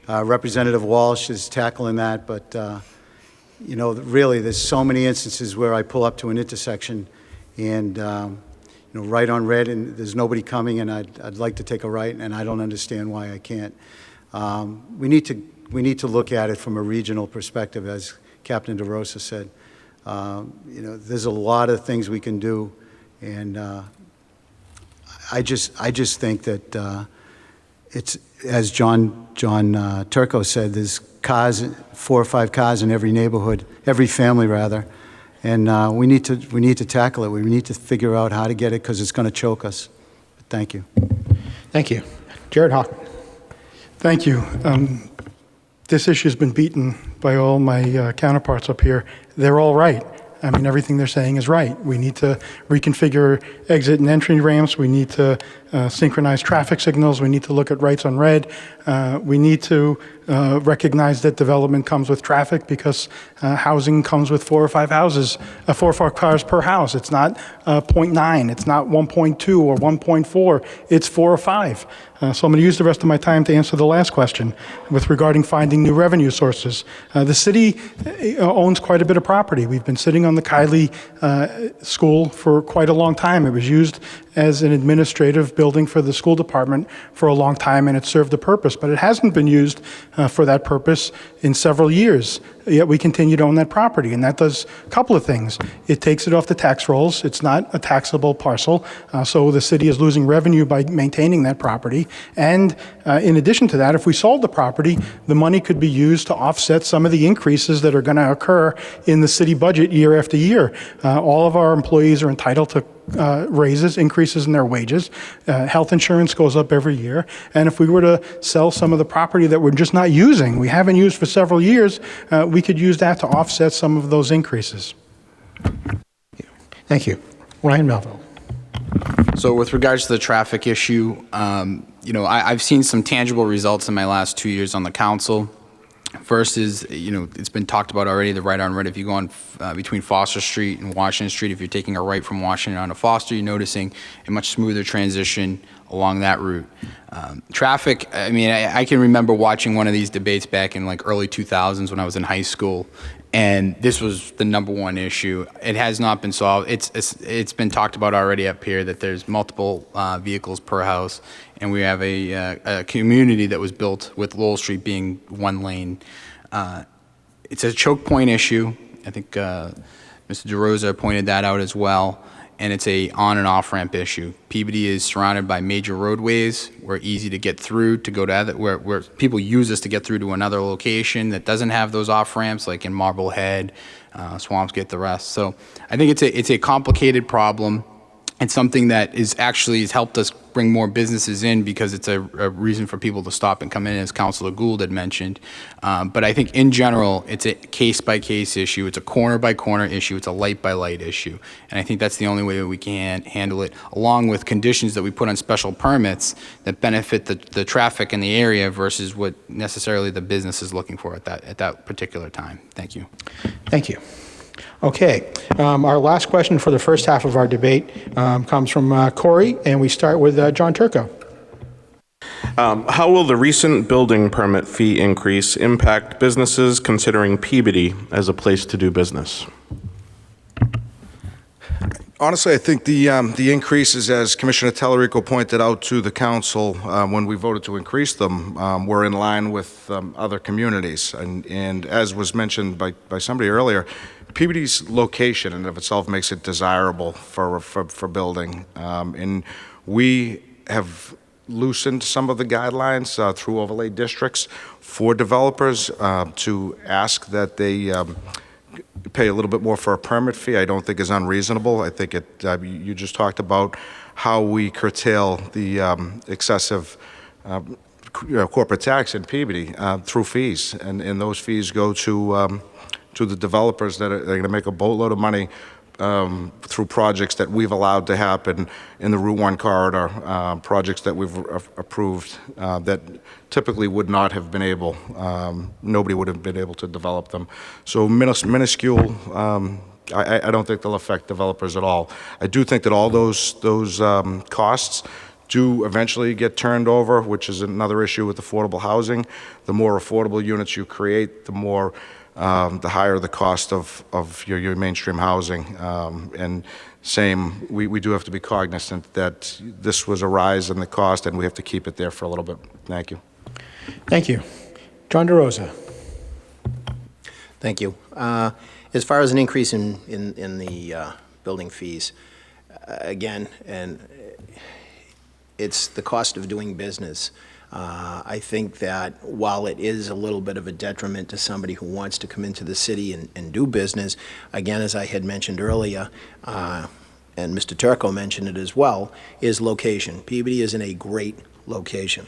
Representative Walsh is tackling that, but you know, really, there's so many instances where I pull up to an intersection and, you know, right on red, and there's nobody coming, and I'd like to take a right, and I don't understand why I can't. We need to look at it from a regional perspective, as Captain DeRosa said. You know, there's a lot of things we can do, and I just think that it's, as John Turco said, there's cars, 4 or 5 cars in every neighborhood, every family rather, and we need to tackle it. We need to figure out how to get it, because it's going to choke us. Thank you. Thank you. Jared Hawk. Thank you. This issue's been beaten by all my counterparts up here. They're all right. I mean, everything they're saying is right. We need to reconfigure exit and entry ramps. We need to synchronize traffic signals. We need to look at rights on red. We need to recognize that development comes with traffic, because housing comes with 4 or 5 houses, 4 or 5 cars per house. It's not 0.9. It's not 1.2 or 1.4. It's 4 or 5. So I'm going to use the rest of my time to answer the last question with regarding finding new revenue sources. The city owns quite a bit of property. We've been sitting on the Kiley School for quite a long time. It was used as an administrative building for the school department for a long time, and it served a purpose, but it hasn't been used for that purpose in several years. Yet we continue to own that property, and that does a couple of things. It takes it off the tax rolls. It's not a taxable parcel, so the city is losing revenue by maintaining that property. And in addition to that, if we sold the property, the money could be used to offset some of the increases that are going to occur in the city budget year after year. All of our employees are entitled to raises, increases in their wages. Health insurance goes up every year. And if we were to sell some of the property that we're just not using, we haven't used for several years, we could use that to offset some of those increases. Thank you. Ryan Melville. So with regards to the traffic issue, you know, I've seen some tangible results in my last 2 years on the council. First is, you know, it's been talked about already, the right on red. If you go on between Foster Street and Washington Street, if you're taking a right from Washington onto Foster, you're noticing a much smoother transition along that route. Traffic, I mean, I can remember watching one of these debates back in like early 2000s when I was in high school, and this was the #1 issue. It has not been solved. It's been talked about already up here that there's multiple vehicles per house, and we have a community that was built with Lowell Street being 1 lane. It's a choke point issue. I think Mr. DeRosa pointed that out as well. And it's a on and off ramp issue. Peabody is surrounded by major roadways. We're easy to get through to go to other, where people use us to get through to another location that doesn't have those off ramps, like in Marblehead, Swampscott, the rest. So I think it's a complicated problem. It's something that has helped us bring more businesses in, because it's a reason for people to stop and come in, as Councilor Gould had mentioned. But I think in general, it's a case-by-case issue. It's a corner-by-corner issue. It's a light-by-light issue. And I think that's the only way that we can handle it, along with conditions that we put on special permits that benefit the traffic in the area versus what necessarily the business is looking for at that particular time. Thank you. Thank you. Okay, our last question for the first half of our debate comes from Corey, and we start with John Turco. How will the recent building permit fee increase impact businesses considering Peabody as a place to do business? Honestly, I think the increases, as Commissioner Tellerico pointed out to the council when we voted to increase them, were in line with other communities. And as was mentioned by somebody earlier, Peabody's location in and of itself makes it desirable for building. And we have loosened some of the guidelines through overlay districts for developers to ask that they pay a little bit more for a permit fee. I don't think is unreasonable. I think you just talked about how we curtail the excessive corporate tax in Peabody through fees, and those fees go to the developers that are going to make a boatload of money through projects that we've allowed to happen in the Route 1 corridor, projects that we've approved that typically would not have been able, nobody would have been able to develop them. So minuscule, I don't think they'll affect developers at all. I do think that all those costs do eventually get turned over, which is another issue with affordable housing. The more affordable units you create, the more, the higher the cost of your mainstream housing. And same, we do have to be cognizant that this was a rise in the cost, and we have to keep it there for a little bit. Thank you. Thank you. John DeRosa. Thank you. As far as an increase in the building fees, again, and it's the cost of doing business. I think that while it is a little bit of a detriment to somebody who wants to come into the city and do business, again, as I had mentioned earlier, and Mr. Turco mentioned it as well, is location. Peabody is in a great location.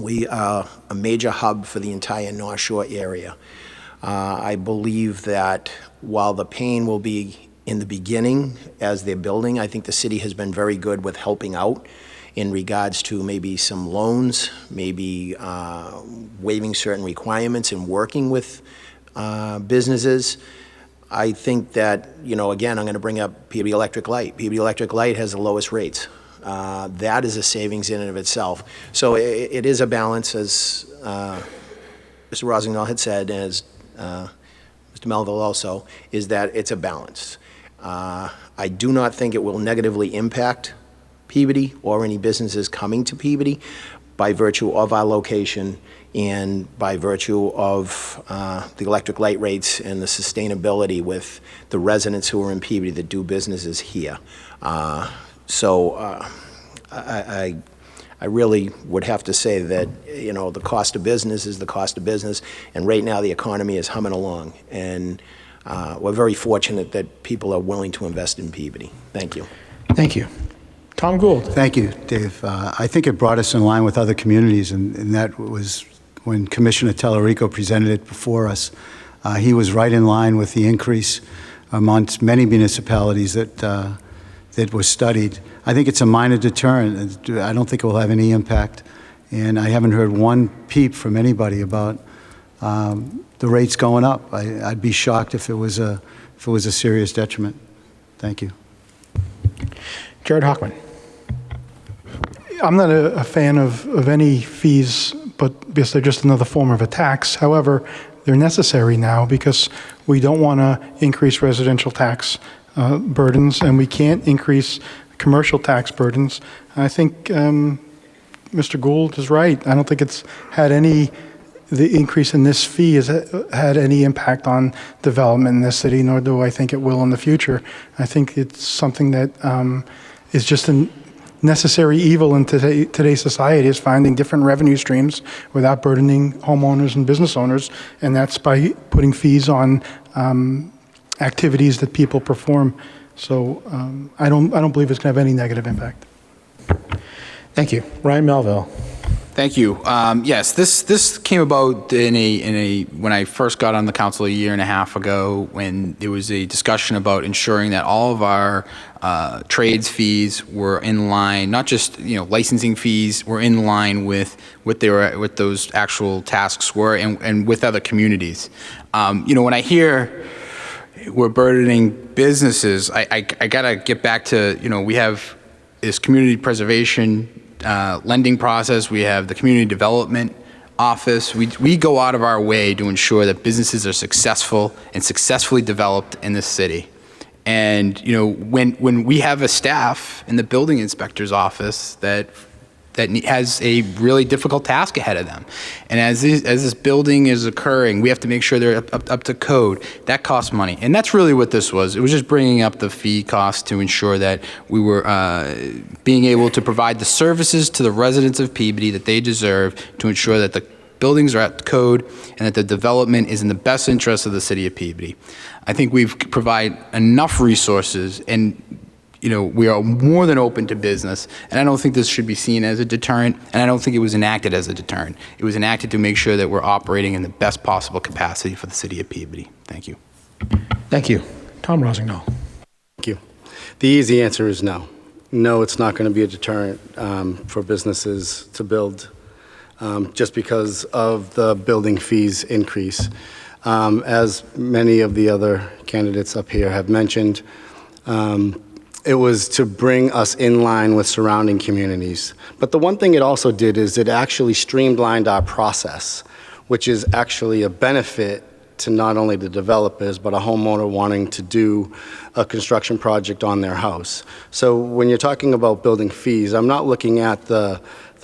We are a major hub for the entire North Shore area. I believe that while the pain will be in the beginning as they're building, I think the city has been very good with helping out in regards to maybe some loans, maybe waiving certain requirements and working with businesses. I think that, again, I'm going to bring up Peabody Electric Light. Peabody Electric Light has the lowest rates. That is a savings in and of itself. So it is a balance, as Mr. Rossignol had said, and as Mr. Melville also, is that it's a balance. I do not think it will negatively impact Peabody or any businesses coming to Peabody by virtue of our location and by virtue of the electric light rates and the sustainability with the residents who are in Peabody that do businesses here. I really would have to say that, the cost of business is the cost of business, and right now the economy is humming along, and we're very fortunate that people are willing to invest in Peabody. Thank you. Thank you. Tom Gould. Thank you, Dave. I think it brought us in line with other communities, and that was when Commissioner Tellerico presented it before us. He was right in line with the increase amongst many municipalities that was studied. I think it's a minor deterrent. I don't think it will have any impact, and I haven't heard one peep from anybody about the rates going up. I'd be shocked if it was a serious detriment. Thank you. Jared Hockman. I'm not a fan of any fees, but because they're just another form of a tax. However, they're necessary now because we don't want to increase residential tax burdens, and we can't increase commercial tax burdens. I think Mr. Gould is right. I don't think the increase in this fee has had any impact on development in this city, nor do I think it will in the future. I think it's something that is just a necessary evil in today's society, is finding different revenue streams without burdening homeowners and business owners, and that's by putting fees on activities that people perform. So I don't believe it's going to have any negative impact. Thank you. Ryan Melville. Thank you. Yes, this came about when I first got on the council a year and a half ago, when there was a discussion about ensuring that all of our trades fees were in line, not just licensing fees, were in line with what those actual tasks were, and with other communities. When I hear we're burdening businesses, I gotta get back to we have this community preservation lending process. We have the community development office. We go out of our way to ensure that businesses are successful and successfully developed in this city. And when we have a staff in the building inspector's office that has a really difficult task ahead of them, and as this building is occurring, we have to make sure they're up to code. That costs money, and that's really what this was. It was just bringing up the fee cost to ensure that we were being able to provide the services to the residents of Peabody that they deserve, to ensure that the buildings are at code and that the development is in the best interest of the city of Peabody. I think we've provided enough resources, and we are more than open to business, and I don't think this should be seen as a deterrent, and I don't think it was enacted as a deterrent. It was enacted to make sure that we're operating in the best possible capacity for the city of Peabody. Thank you. Thank you. Tom Rossignol. Thank you. The easy answer is no. No, it's not going to be a deterrent for businesses to build just because of the building fees increase. As many of the other candidates up here have mentioned, It was to bring us in line with surrounding communities. But the one thing it also did is it actually streamlined our process, which is actually a benefit to not only the developers, but a homeowner wanting to do a construction project on their house. So when you're talking about building fees, I'm not looking at the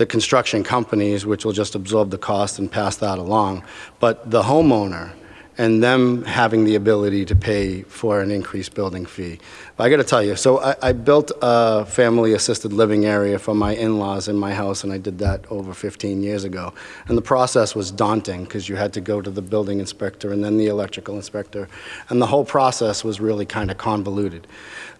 construction companies, which will just absorb the cost and pass that along, but the homeowner and them having the ability to pay for an increased building fee. But I got to tell you, so I built a family assisted living area for my in-laws in my house, and I did that over 15 years ago. And the process was daunting because you had to go to the building inspector and then the electrical inspector, and the whole process was really kind of convoluted.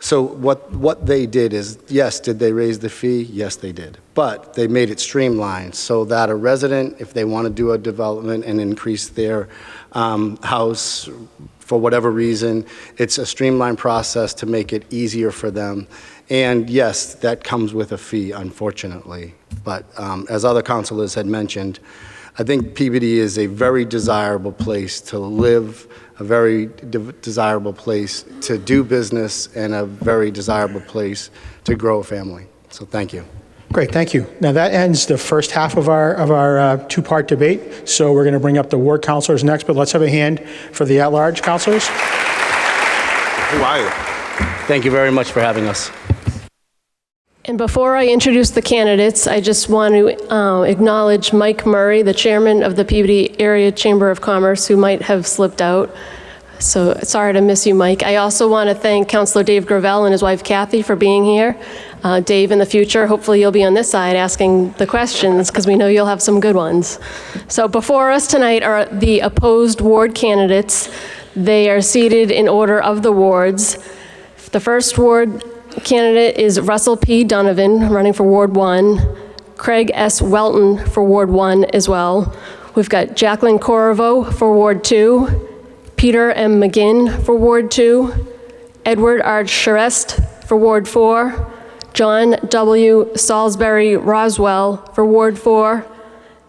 So what they did is, yes, did they raise the fee? Yes, they did. But they made it streamlined so that a resident, if they want to do a development and increase their house for whatever reason, it's a streamlined process to make it easier for them. And yes, that comes with a fee, unfortunately. But as other councilors had mentioned, I think Peabody is a very desirable place to live, a very desirable place to do business, and a very desirable place to grow a family. So thank you. Great, thank you. Now that ends the first half of our two-part debate. So we're going to bring up the ward councilors next, but let's have a hand for the at-large councilors. Who are you? Thank you very much for having us. And before I introduce the candidates, I just want to acknowledge Mike Murray, the chairman of the Peabody Area Chamber of Commerce, who might have slipped out. So sorry to miss you, Mike. I also want to thank Councilor Dave Gravel and his wife Kathy for being here. Dave, in the future, hopefully you'll be on this side asking the questions, because we know you'll have some good ones. So before us tonight are the opposed ward candidates. They are seated in order of the wards. The first ward candidate is Russell P. Donovan, running for Ward 1. Craig S. Welton for Ward 1 as well. We've got Jacqueline Corriveau for Ward 2. Peter M. McGinn for Ward 2. Edward R. Charest for Ward 4. John W. Salisbury Roswell for Ward 4.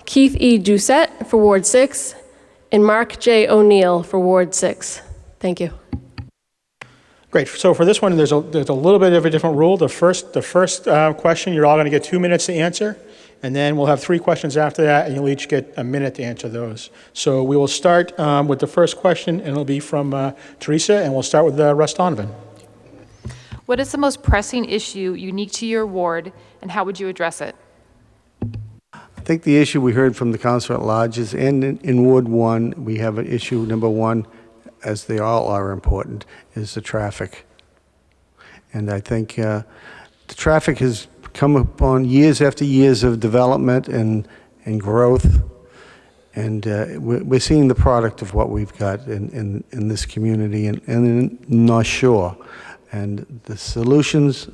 Keith E. Doucette for Ward 6. And Mark J. O'Neill for Ward 6. Thank you. Great. So for this one, there's a little bit of a different rule. The first question, you're all going to get 2 minutes to answer, and then we'll have 3 questions after that, and you'll each get a minute to answer those. So we will start with the first question, and it'll be from Teresa, and we'll start with Russ Donovan. What is the most pressing issue unique to your ward, and how would you address it? I think the issue we heard from the council at large is in Ward 1, we have an issue, number 1, as they all are important, is the traffic. And I think the traffic has come upon years after years of development and growth, and we're seeing the product of what we've got in this community and in North Shore. And the solutions,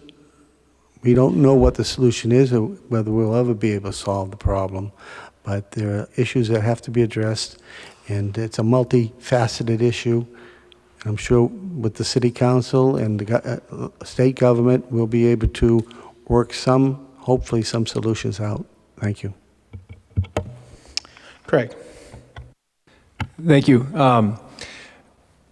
we don't know what the solution is or whether we'll ever be able to solve the problem, but there are issues that have to be addressed, and it's a multifaceted issue. I'm sure with the city council and the state government, we'll be able to work hopefully some solutions out. Thank you. Craig. Thank you.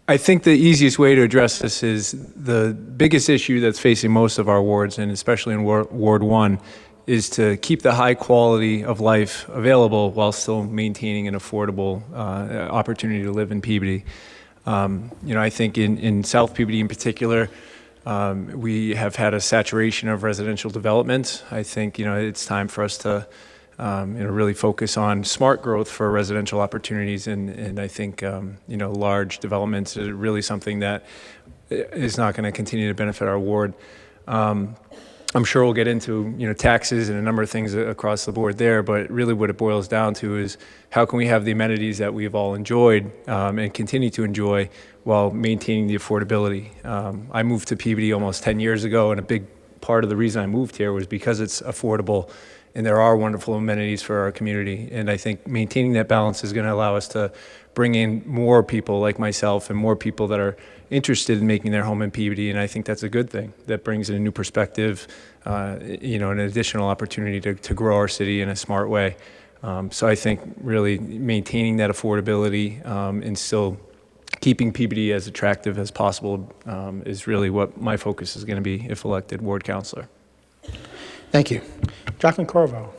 I think the easiest way to address this is the biggest issue that's facing most of our wards, and especially in Ward 1, is to keep the high quality of life available while still maintaining an affordable opportunity to live in Peabody. I think in South Peabody in particular, we have had a saturation of residential development. I think, it's time for us to really focus on smart growth for residential opportunities, and I think, large developments is really something that is not going to continue to benefit our ward. I'm sure we'll get into, taxes and a number of things across the board there, but really what it boils down to is how can we have the amenities that we've all enjoyed and continue to enjoy while maintaining the affordability. I moved to Peabody almost 10 years ago, and a big part of the reason I moved here was because it's affordable and there are wonderful amenities for our community. And I think maintaining that balance is going to allow us to bring in more people like myself and more people that are interested in making their home in Peabody, and I think that's a good thing. That brings in a new perspective, an additional opportunity to grow our city in a smart way. So I think really maintaining that affordability and still keeping Peabody as attractive as possible is really what my focus is going to be if elected ward councilor. Thank you. Jacqueline Corvo.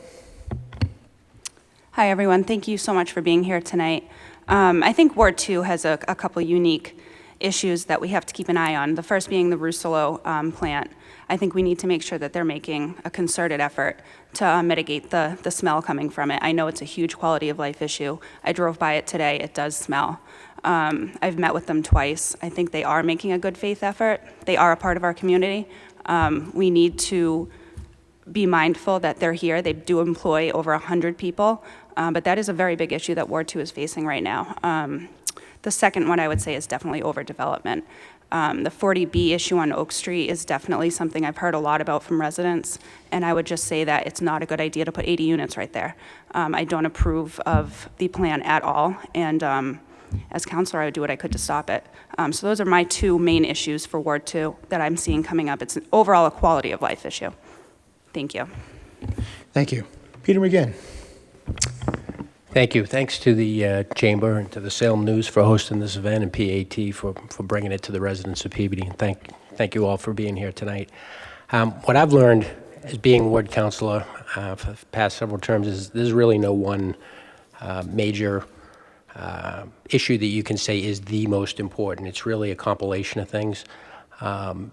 Hi, everyone. Thank you so much for being here tonight. I think Ward 2 has a couple unique issues that we have to keep an eye on. The first being the Rousselot plant. I think we need to make sure that they're making a concerted effort to mitigate the smell coming from it. I know it's a huge quality of life issue. I drove by it today. It does smell. I've met with them twice. I think they are making a good faith effort. They are a part of our community. We need to be mindful that they're here. They do employ over 100 people, but that is a very big issue that Ward 2 is facing right now. The second one I would say is definitely overdevelopment. The 40B issue on Oak Street is definitely something I've heard a lot about from residents, and I would just say that it's not a good idea to put 80 units right there. I don't approve of the plan at all, and as councilor, I would do what I could to stop it. So those are my two main issues for Ward 2 that I'm seeing coming up. It's overall a quality of life issue. Thank you. Thank you. Peter McGinn. Thank you. Thanks to the Chamber and to the Salem News for hosting this event, and PAT for bringing it to the residents of Peabody. And thank you all for being here tonight. What I've learned as being ward councilor for the past several terms is there's really no one major issue that you can say is the most important. It's really a compilation of things.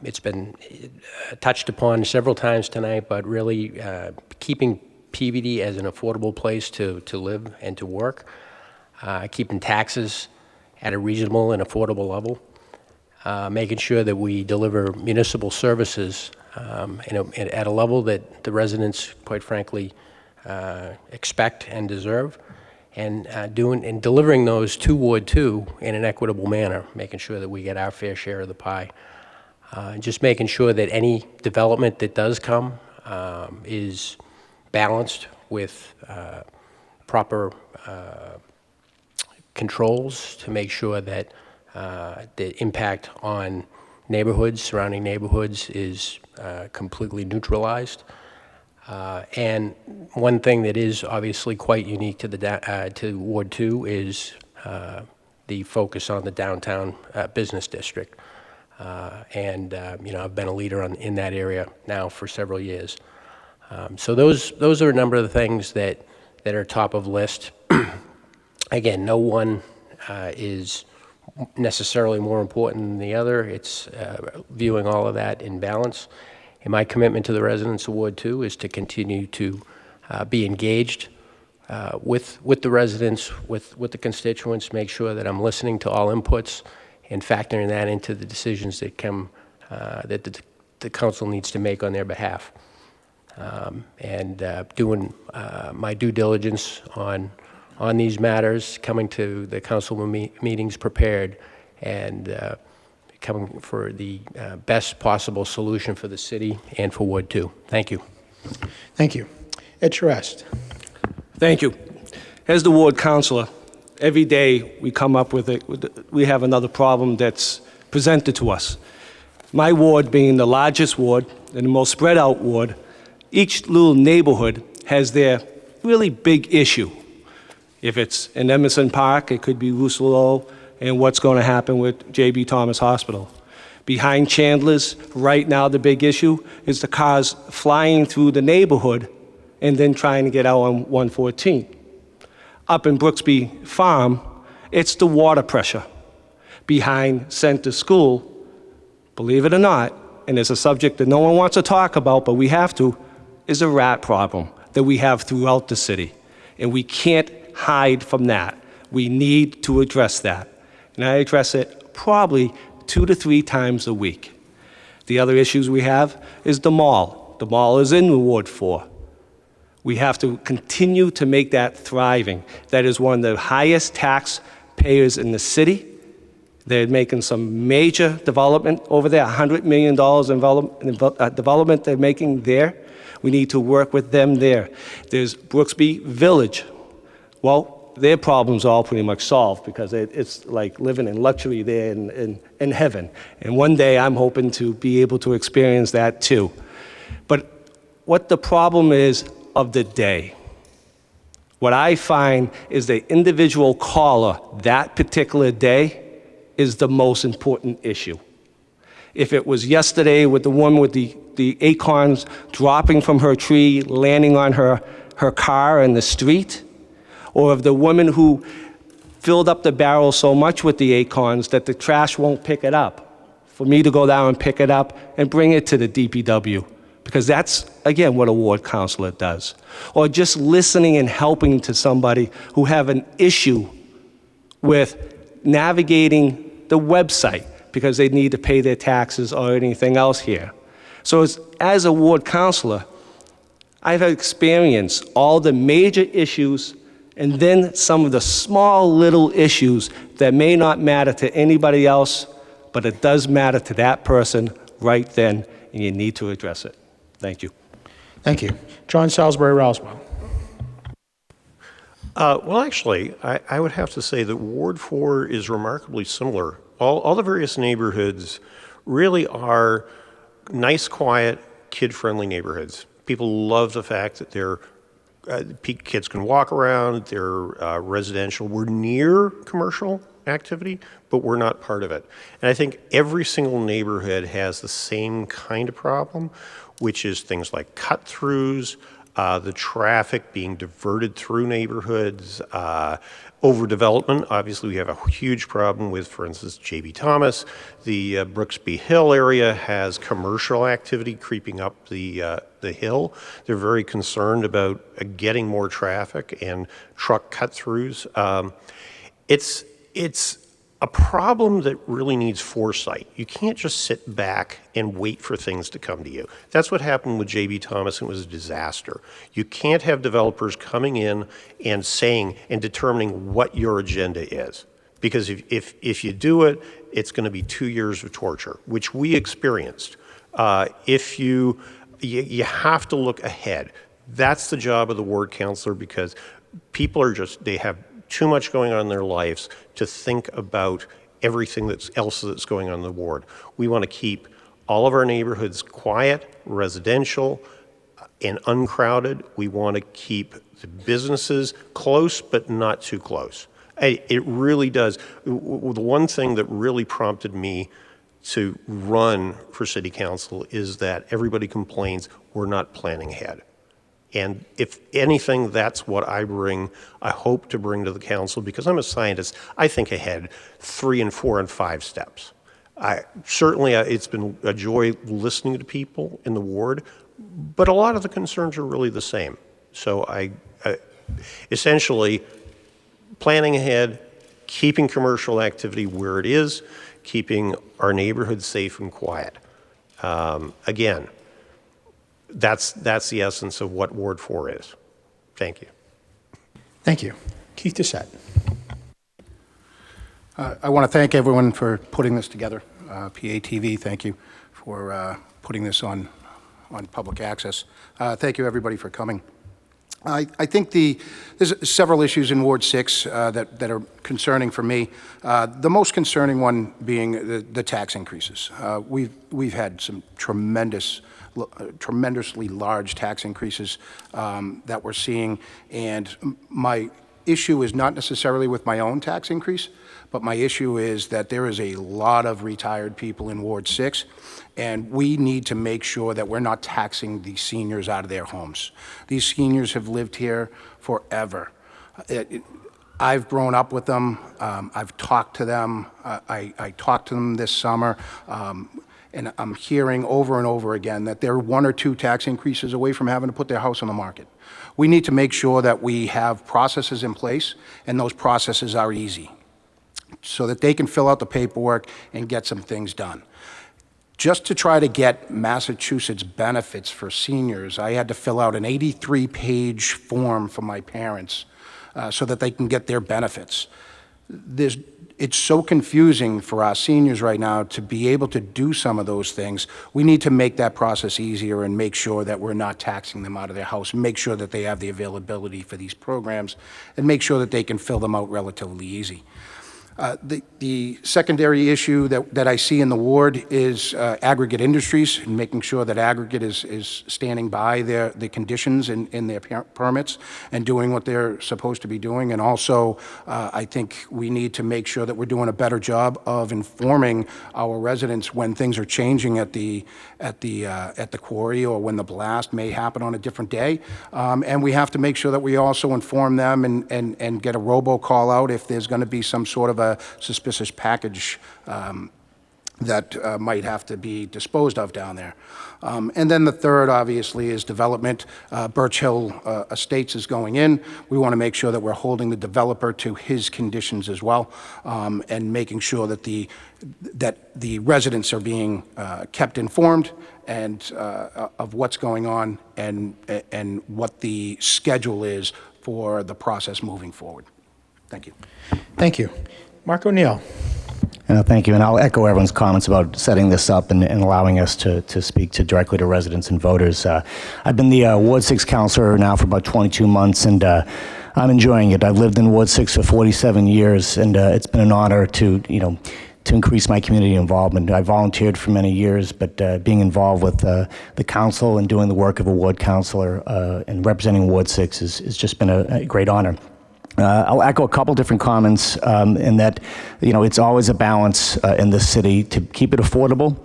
It's been touched upon several times tonight, but really keeping Peabody as an affordable place to live and to work, keeping taxes at a reasonable and affordable level, making sure that we deliver municipal services at a level that the residents, quite frankly, expect and deserve, and delivering those to Ward 2 in an equitable manner, making sure that we get our fair share of the pie. Just making sure that any development that does come is balanced with proper controls to make sure that the impact on neighborhoods, surrounding neighborhoods, is completely neutralized. And one thing that is obviously quite unique to Ward 2 is the focus on the downtown business district. I've been a leader in that area now for several years. So those are a number of the things that are top of list. Again, no one is necessarily more important than the other. It's viewing all of that in balance. And my commitment to the residents of Ward 2 is to continue to be engaged with the residents, with the constituents, make sure that I'm listening to all inputs and factoring that into the decisions that come that the council needs to make on their behalf. Doing my due diligence on these matters, coming to the council meetings prepared, and coming for the best possible solution for the city and for Ward 2. Thank you. Thank you. Ed Charest. Thank you. As the ward councilor, every day we come up with we have another problem that's presented to us. My ward being the largest ward and the most spread out ward, each little neighborhood has their really big issue. If it's in Emerson Park, it could be Rousselot and what's going to happen with J.B. Thomas Hospital. Behind Chandler's, right now the big issue is the cars flying through the neighborhood and then trying to get out on 114. Up in Brooksby Farm, it's the water pressure. Behind Center School, believe it or not, and it's a subject that no one wants to talk about, but we have to, is a rat problem that we have throughout the city. And we can't hide from that. We need to address that. And I address it probably 2 to 3 times a week. The other issues we have is the mall. The mall is in Ward 4. We have to continue to make that thriving. That is one of the highest taxpayers in the city. They're making some major development over there, $100 million in development they're making there. We need to work with them there. There's Brooksby Village. Well, their problem's all pretty much solved because it's like living in luxury there in heaven. And one day I'm hoping to be able to experience that too. But what the problem is of the day, what I find is the individual caller that particular day is the most important issue. If it was yesterday with the woman with the acorns dropping from her tree, landing on her car in the street, or of the woman who filled up the barrel so much with the acorns that the trash won't pick it up, for me to go down and pick it up and bring it to the DPW, because that's, again, what a ward councilor does. Or just listening and helping to somebody who have an issue with navigating the website because they need to pay their taxes or anything else here. So as a ward councilor, I've experienced all the major issues and then some of the small little issues that may not matter to anybody else, but it does matter to that person right then, and you need to address it. Thank you. Thank you. John Salisbury Roswell. Well, actually, I would have to say that Ward 4 is remarkably similar. All the various neighborhoods really are nice, quiet, kid-friendly neighborhoods. People love the fact that they're kids can walk around, they're residential. We're near commercial activity, but we're not part of it. And I think every single neighborhood has the same kind of problem, which is things like cut-throughs, the traffic being diverted through neighborhoods, overdevelopment. Obviously, we have a huge problem with, for instance, J.B. Thomas. The Brooksby Hill area has commercial activity creeping up the hill. They're very concerned about getting more traffic and truck cut-throughs. It's a problem that really needs foresight. You can't just sit back and wait for things to come to you. That's what happened with J.B. Thomas, and it was a disaster. You can't have developers coming in and saying and determining what your agenda is. Because if you do it, it's going to be 2 years of torture, which we experienced. If you have to look ahead. That's the job of the ward counselor, because people are they have too much going on in their lives to think about everything else that's going on in the ward. We want to keep all of our neighborhoods quiet, residential, and uncrowded. We want to keep the businesses close, but not too close. It really does. The one thing that really prompted me to run for city council is that everybody complains we're not planning ahead. And if anything, that's what I hope to bring to the council, because I'm a scientist. I think ahead 3 and 4 and 5 steps. Certainly, it's been a joy listening to people in the ward, but a lot of the concerns are really the same. So essentially, planning ahead, keeping commercial activity where it is, keeping our neighborhoods safe and quiet. Again, that's the essence of what Ward 4 is. Thank you. Thank you. Keith Doucette. I want to thank everyone for putting this together. PATV, thank you for putting this on public access. Thank you, everybody, for coming. I think there's several issues in Ward 6 that are concerning for me. The most concerning one being the tax increases. We've had some tremendously large tax increases that we're seeing, and my issue is not necessarily with my own tax increase, but my issue is that there is a lot of retired people in Ward 6, and we need to make sure that we're not taxing these seniors out of their homes. These seniors have lived here forever. I've grown up with them. I've talked to them. I talked to them this summer. And I'm hearing over and over again that they're 1 or 2 tax increases away from having to put their house on the market. We need to make sure that we have processes in place, and those processes are easy, so that they can fill out the paperwork and get some things done. Just to try to get Massachusetts benefits for seniors, I had to fill out an 83-page form for my parents so that they can get their benefits. It's so confusing for our seniors right now to be able to do some of those things. We need to make that process easier and make sure that we're not taxing them out of their house, make sure that they have the availability for these programs, and make sure that they can fill them out relatively easy. The secondary issue that I see in the ward is aggregate industries, and making sure that aggregate is standing by the conditions in their permits and doing what they're supposed to be doing. And also, I think we need to make sure that we're doing a better job of informing our residents when things are changing at the quarry, or when the blast may happen on a different day. And we have to make sure that we also inform them and get a robocall out if there's going to be some sort of a suspicious package that might have to be disposed of down there. And then the third, obviously, is development. Birch Hill Estates is going in. We want to make sure that we're holding the developer to his conditions as well, and making sure that the residents are being kept informed and of what's going on and what the schedule is for the process moving forward. Thank you. Thank you. Mark O'Neill. Thank you, and I'll echo everyone's comments about setting this up and allowing us to speak directly to residents and voters. I've been the Ward 6 councilor now for about 22 months, and I'm enjoying it. I've lived in Ward 6 for 47 years, and it's been an honor to increase my community involvement. I volunteered for many years, but being involved with the council and doing the work of a ward councilor and representing Ward 6 has just been a great honor. I'll echo a couple different comments in that, it's always a balance in this city to keep it affordable,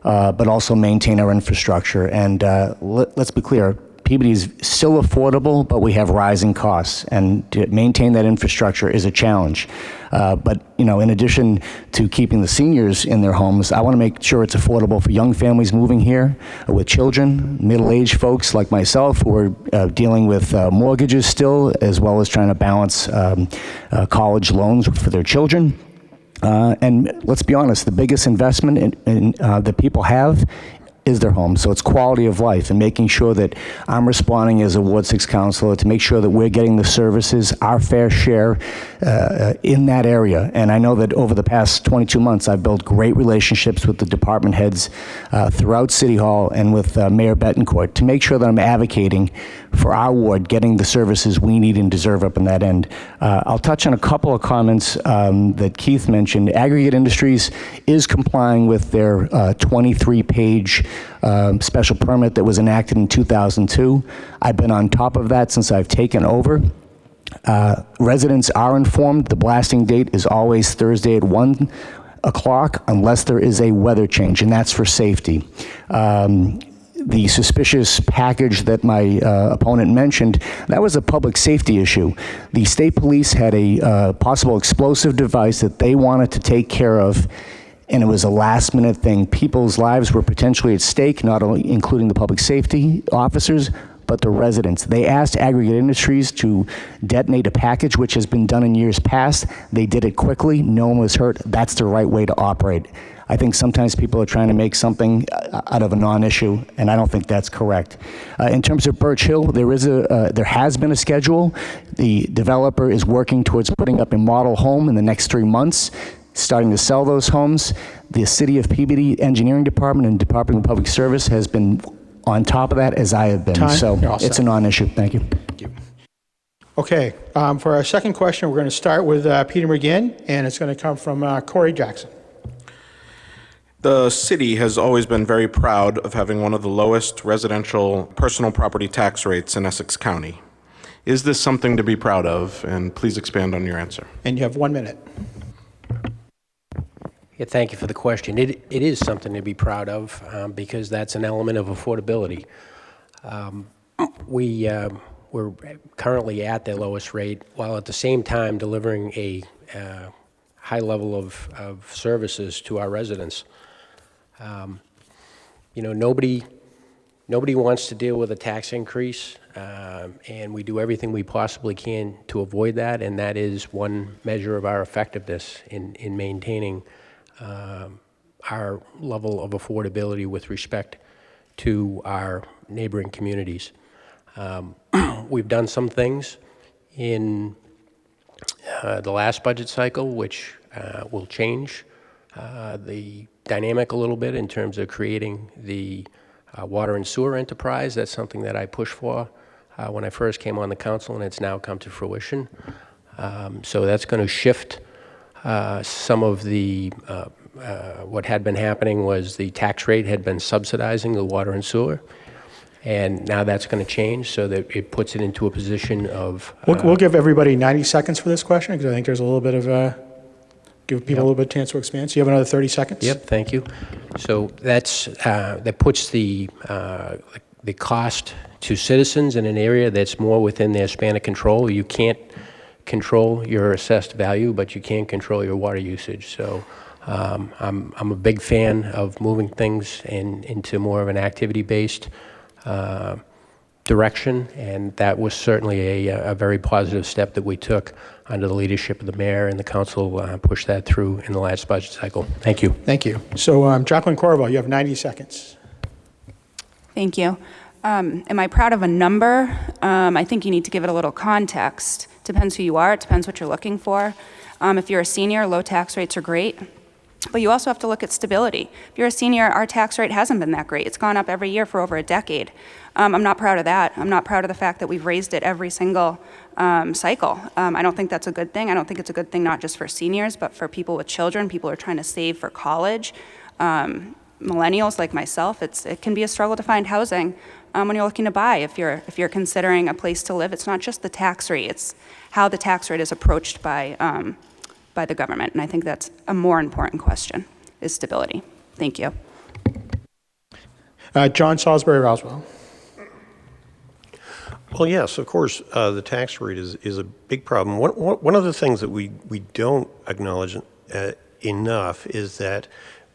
but also maintain our infrastructure. And let's be clear, Peabody is still affordable, but we have rising costs, and to maintain that infrastructure is a challenge. But in addition to keeping the seniors in their homes, I want to make sure it's affordable for young families moving here with children, middle-aged folks like myself who are dealing with mortgages still, as well as trying to balance college loans for their children. And let's be honest, the biggest investment that people have is their home. So it's quality of life, and making sure that I'm responding as a Ward 6 councilor to make sure that we're getting the services, our fair share in that area. And I know that over the past 22 months, I've built great relationships with the department heads throughout City Hall and with Mayor Betancourt to make sure that I'm advocating for our ward, getting the services we need and deserve up in that end. I'll touch on a couple of comments that Keith mentioned. Aggregate Industries is complying with their 23-page special permit that was enacted in 2002. I've been on top of that since I've taken over. Residents are informed the blasting date is always Thursday at 1 o'clock unless there is a weather change, and that's for safety. The suspicious package that my opponent mentioned, that was a public safety issue. The state police had a possible explosive device that they wanted to take care of, and it was a last-minute thing. People's lives were potentially at stake, not only including the public safety officers, but the residents. They asked Aggregate Industries to detonate a package, which has been done in years past. They did it quickly. No one was hurt. That's the right way to operate. I think sometimes people are trying to make something out of a non-issue, and I don't think that's correct. In terms of Birch Hill, there has been a schedule. The developer is working towards putting up a model home in the next 3 months, starting to sell those homes. The City of Peabody Engineering Department and Department of Public Service has been on top of that, as I have been. Time. So You're all it's set. a non-issue. Thank you. Thank you. Okay, for our second question, we're going to start with Peter McGinn, and it's going to come from Corey Jackson. The city has always been very proud of having one of the lowest residential personal property tax rates in Essex County. Is this something to be proud of? And please expand on your answer. And you have 1 minute. Yeah, thank you for the question. It is something to be proud of because that's an element of affordability. We're currently at their lowest rate, while at the same time delivering a high level of services to our residents. Nobody wants to deal with a tax increase, and we do everything we possibly can to avoid that, and that is one measure of our effectiveness in maintaining our level of affordability with respect to our neighboring communities. We've done some things in the last budget cycle which will change the dynamic a little bit in terms of creating the water and sewer enterprise. That's something that I pushed for when I first came on the council, and it's now come to fruition. So that's going to shift Some of the, what had been happening was the tax rate had been subsidizing the water and sewer, and now that's going to change so that it puts it into a position of... We'll give everybody 90 seconds for this question, because I think there's a little bit of, give people a little bit of chance to expand. So you have another 30 seconds? Yep, thank you. So that's, that puts the cost to citizens in an area that's more within their span of control. You can't control your assessed value, but you can control your water usage. So I'm a big fan of moving things into more of an activity-based direction, and that was certainly a very positive step that we took under the leadership of the mayor, and the council pushed that through in the last budget cycle. Thank you. Thank you. So Jacqueline Corvo, you have 90 seconds. Thank you. Am I proud of a number? I think you need to give it a little context. Depends who you are. It depends what you're looking for. If you're a senior, low tax rates are great. But you also have to look at stability. If you're a senior, our tax rate hasn't been that great. It's gone up every year for over a decade. I'm not proud of that. I'm not proud of the fact that we've raised it every single cycle. I don't think that's a good thing. I don't think it's a good thing not just for seniors, but for people with children, people who are trying to save for college. Millennials like myself, it can be a struggle to find housing when you're looking to buy. If you're considering a place to live, it's not just the tax rate, it's how the tax rate is approached by the government. And I think that's a more important question, is stability. Thank you. John Salisbury Roswell. Well, yes, of course, the tax rate is a big problem. One of the things that we don't acknowledge enough is that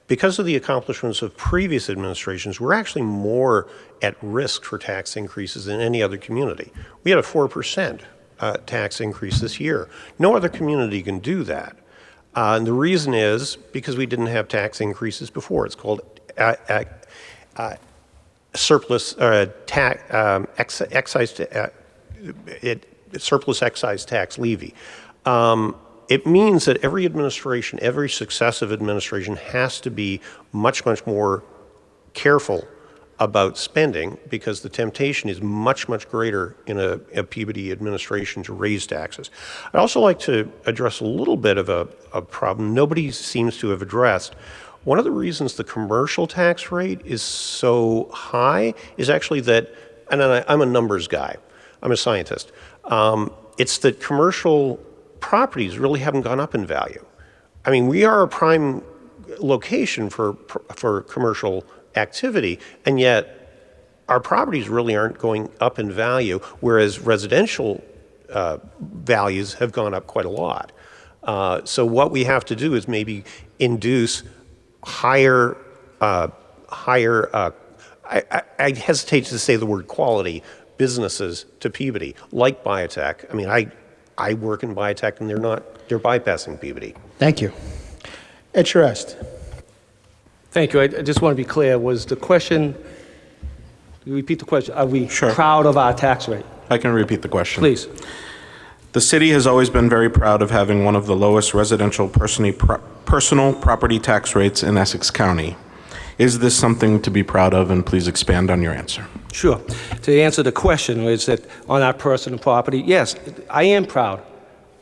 because of the accomplishments of previous administrations, we're actually more at risk for tax increases than any other community. We had a 4% tax increase this year. No other community can do that. And the reason is because we didn't have tax increases before. It's called surplus surplus excise tax levy. It means that every administration, every successive administration has to be much, much more careful about spending because the temptation is much, much greater in a Peabody administration to raise taxes. I'd also like to address a little bit of a problem nobody seems to have addressed. One of the reasons the commercial tax rate is so high is actually that, and I'm a numbers guy, I'm a scientist, it's that commercial properties really haven't gone up in value. I mean, we are a prime location for commercial activity, and yet our properties really aren't going up in value, whereas residential values have gone up quite a lot. So what we have to do is maybe induce higher, I hesitate to say the word quality, businesses to Peabody, like biotech. I mean, I work in biotech and they're bypassing Peabody. Thank you. Ed Charest. Thank you. I just want to be clear. Was the question, repeat the question, are we proud of our tax rate? I can repeat the question. Please. The city has always been very proud of having one of the lowest residential personal property tax rates in Essex County. Is this something to be proud of, and please expand on your answer? Sure. To answer the question, is that on our personal property, yes, I am proud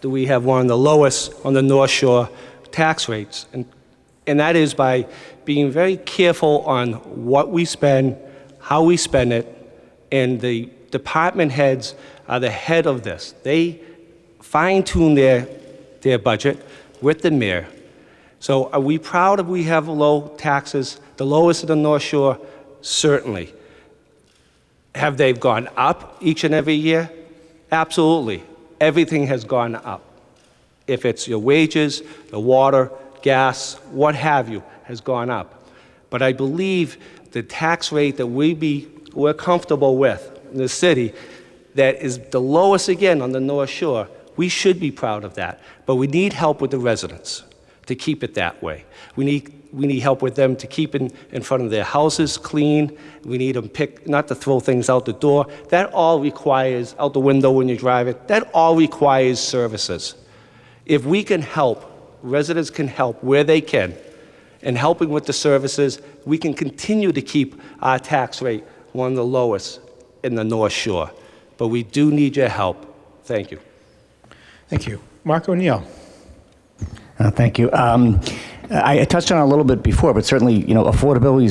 that we have one of the lowest on the North Shore tax rates. And that is by being very careful on what we spend, how we spend it, and the department heads are the head of this. They fine-tune their budget with the mayor. So are we proud that we have low taxes, the lowest of the North Shore? Certainly. Have they gone up each and every year? Absolutely. Everything has gone up. If it's your wages, the water, gas, what have you, has gone up. But I believe the tax rate that we're comfortable with in the city, that is the lowest again on the North Shore, we should be proud of that. But we need help with the residents to keep it that way. We need help with them to keep in front of their houses clean. We need them not to throw things out the door. That all requires, out the window when you drive it, that all requires services. If we can help, residents can help where they can, and helping with the services, we can continue to keep our tax rate one of the lowest in the North Shore. But we do need your help. Thank you. Thank you. Mark O'Neill. Thank you. I touched on it a little bit before, but certainly, affordability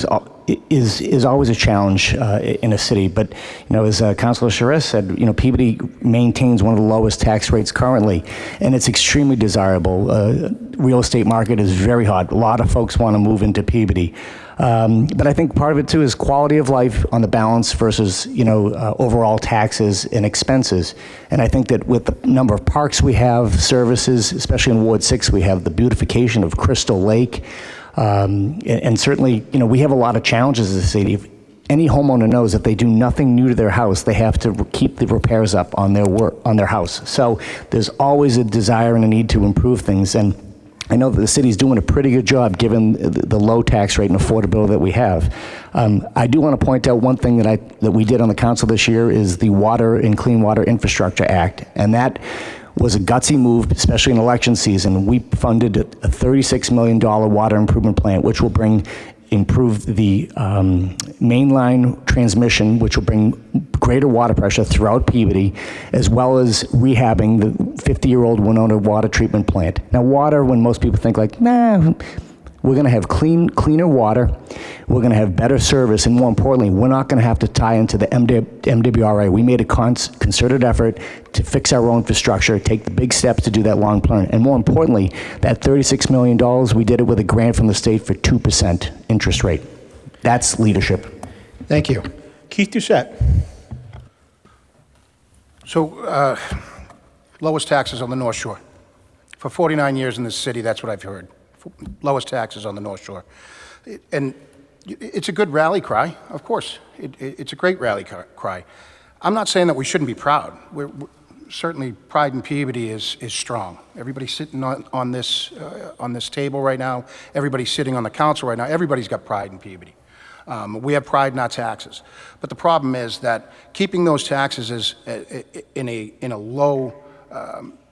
is always a challenge in a city. But, as Councilor Charest said, Peabody maintains one of the lowest tax rates currently, and it's extremely desirable. Real estate market is very hot. A lot of folks want to move into Peabody. But I think part of it, too, is quality of life on the balance versus, overall taxes and expenses. And I think that with the number of parks we have, services, especially in Ward 6, we have the beautification of Crystal Lake. And certainly, we have a lot of challenges as a city. If any homeowner knows if they do nothing new to their house, they have to keep the repairs up on their house. So there's always a desire and a need to improve things. And I know that the city's doing a pretty good job given the low tax rate and affordability that we have. I do want to point out one thing that we did on the council this year is the Water and Clean Water Infrastructure Act. And that was a gutsy move, especially in election season. We funded a $36 million water improvement plan, which will improve the mainline transmission, which will bring greater water pressure throughout Peabody, as well as rehabbing the 50-year-old Winona water treatment plant. Now, water, when most people think like, nah, we're going to have cleaner water, we're going to have better service, and more importantly, we're not going to have to tie into the MWRA. We made a concerted effort to fix our own infrastructure, take the big steps to do that long plan, and more importantly, that $36 million, we did it with a grant from the state for 2% interest rate. That's leadership. Thank you. Keith Doucette. So, lowest taxes on the North Shore. For 49 years in this city, that's what I've heard. Lowest taxes on the North Shore. And it's a good rally cry, of course. It's a great rally cry. I'm not saying that we shouldn't be proud. Certainly, pride in Peabody is strong. Everybody sitting on this table right now, everybody sitting on the council right now, everybody's got pride in Peabody. We have pride in our taxes. But the problem is that keeping those taxes in a low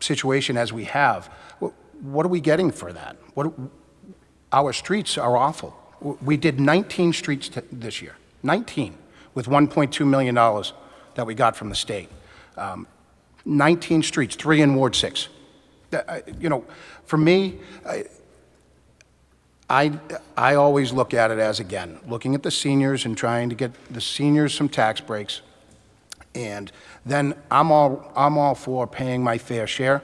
situation as we have, what are we getting for that? Our streets are awful. We did 19 streets this year, 19, with $1.2 million that we got from the state. 19 streets, 3 in Ward 6. For me, I always look at it as, again, looking at the seniors and trying to get the seniors some tax breaks. And then I'm all for paying my fair share,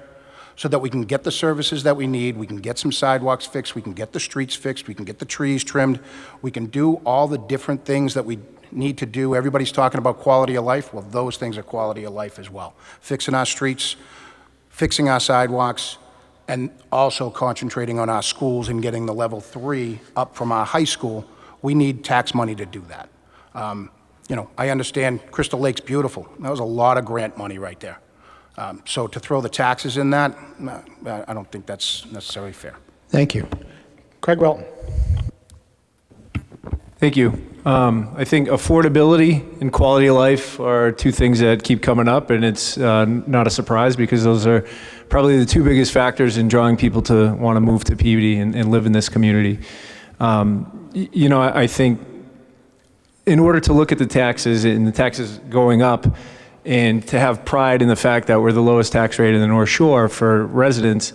so that we can get the services that we need, we can get some sidewalks fixed, we can get the streets fixed, we can get the trees trimmed, we can do all the different things that we need to do. Everybody's talking about quality of life. Well, those things are quality of life as well. Fixing our streets, fixing our sidewalks, and also concentrating on our schools and getting the level 3 up from our high school. We need tax money to do that. I understand Crystal Lake's beautiful. That was a lot of grant money right there. So to throw the taxes in that, I don't think that's necessarily fair. Thank you. Craig Welton. Thank you. I think affordability and quality of life are two things that keep coming up, and it's not a surprise because those are probably the two biggest factors in drawing people to want to move to Peabody and live in this community. I think in order to look at the taxes and the taxes going up, and to have pride in the fact that we're the lowest tax rate in the North Shore for residents,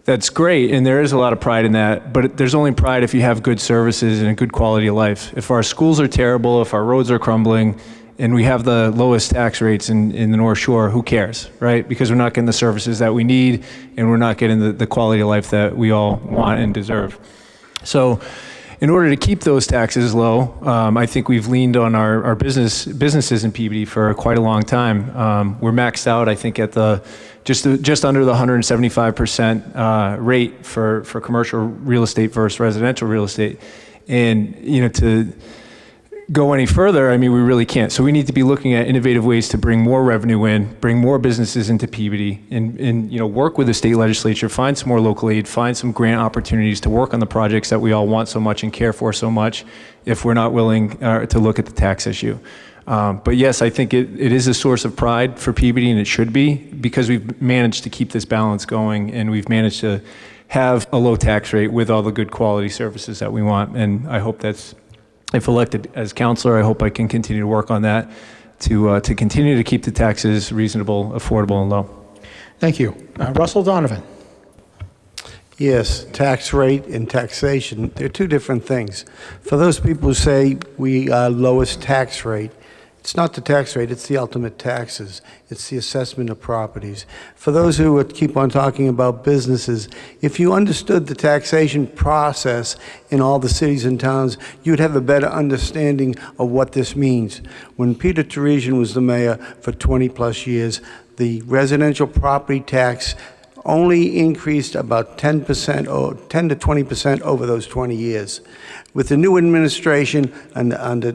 that's great, and there is a lot of pride in that, but there's only pride if you have good services and a good quality of life. If our schools are terrible, if our roads are crumbling, and we have the lowest tax rates in the North Shore, who cares, right? Because we're not getting the services that we need, and we're not getting the quality of life that we all want and deserve. So, in order to keep those taxes low, I think we've leaned on our businesses in Peabody for quite a long time. We're maxed out, I think, at just under the 175% rate for commercial real estate versus residential real estate. And to go any further, I mean, we really can't. So we need to be looking at innovative ways to bring more revenue in, bring more businesses into Peabody, and work with the state legislature, find some more local aid, find some grant opportunities to work on the projects that we all want so much and care for so much if we're not willing to look at the tax issue. But yes, I think it is a source of pride for Peabody, and it should be, because we've managed to keep this balance going, and we've managed to have a low tax rate with all the good quality services that we want. And I hope if elected as councilor, I hope I can continue to work on that to continue to keep the taxes reasonable, affordable, and low. Thank you. Russell Donovan. Yes, tax rate and taxation, they're two different things. For those people who say we lowest tax rate, it's not the tax rate, it's the ultimate taxes. It's the assessment of properties. For those who would keep on talking about businesses, if you understood the taxation process in all the cities and towns, you'd have a better understanding of what this means. When Peter Teresian was the mayor for 20-plus years, the residential property tax only increased about 10% or 10 to 20% over those 20 years. With the new administration and under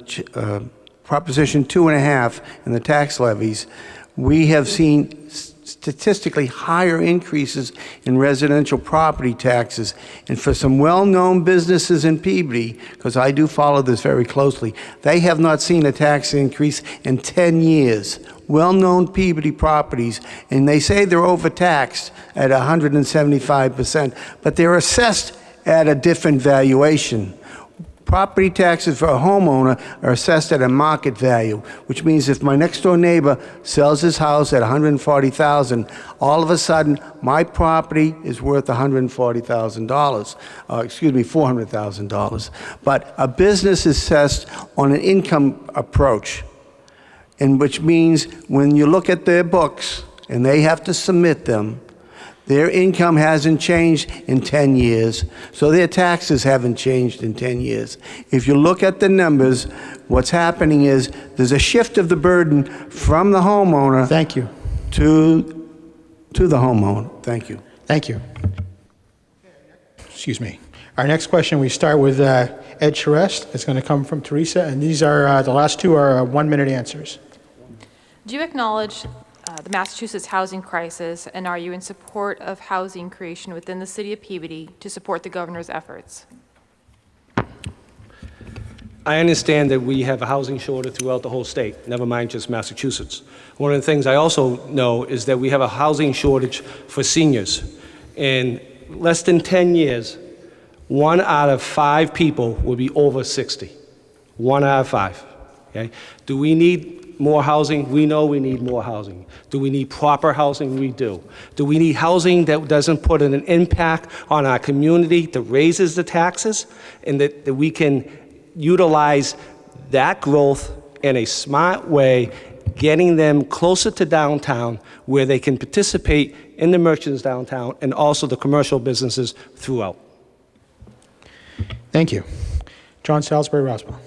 Proposition 2.5 and the tax levies, we have seen statistically higher increases in residential property taxes. And for some well-known businesses in Peabody, because I do follow this very closely, they have not seen a tax increase in 10 years. Well-known Peabody properties, and they say they're overtaxed at 175%, but they're assessed at a different valuation. Property taxes for a homeowner are assessed at a market value, which means if my next-door neighbor sells his house at $140,000, all of a sudden my property is worth $140,000. Excuse me, $400,000. But a business is assessed on an income approach, and which means when you look at their books and they have to submit them, their income hasn't changed in 10 years, so their taxes haven't changed in 10 years. If you look at the numbers, what's happening is there's a shift of the burden from the homeowner. Thank you. To the homeowner. Thank you. Thank you. Excuse me. Our next question, we start with Ed Charest. It's going to come from Teresa, and these are, the last two are 1-minute answers. Do you acknowledge the Massachusetts housing crisis, and are you in support of housing creation within the city of Peabody to support the governor's efforts? I understand that we have a housing shortage throughout the whole state, never mind just Massachusetts. One of the things I also know is that we have a housing shortage for seniors. In less than 10 years, 1 out of 5 people will be over 60. 1 out of 5. Okay? Do we need more housing? We know we need more housing. Do we need proper housing? We do. Do we need housing that doesn't put an impact on our community, that raises the taxes, and that we can utilize that growth in a smart way, getting them closer to downtown where they can participate in the merchants downtown and also the commercial businesses throughout? Thank you. John Salisbury Roswell.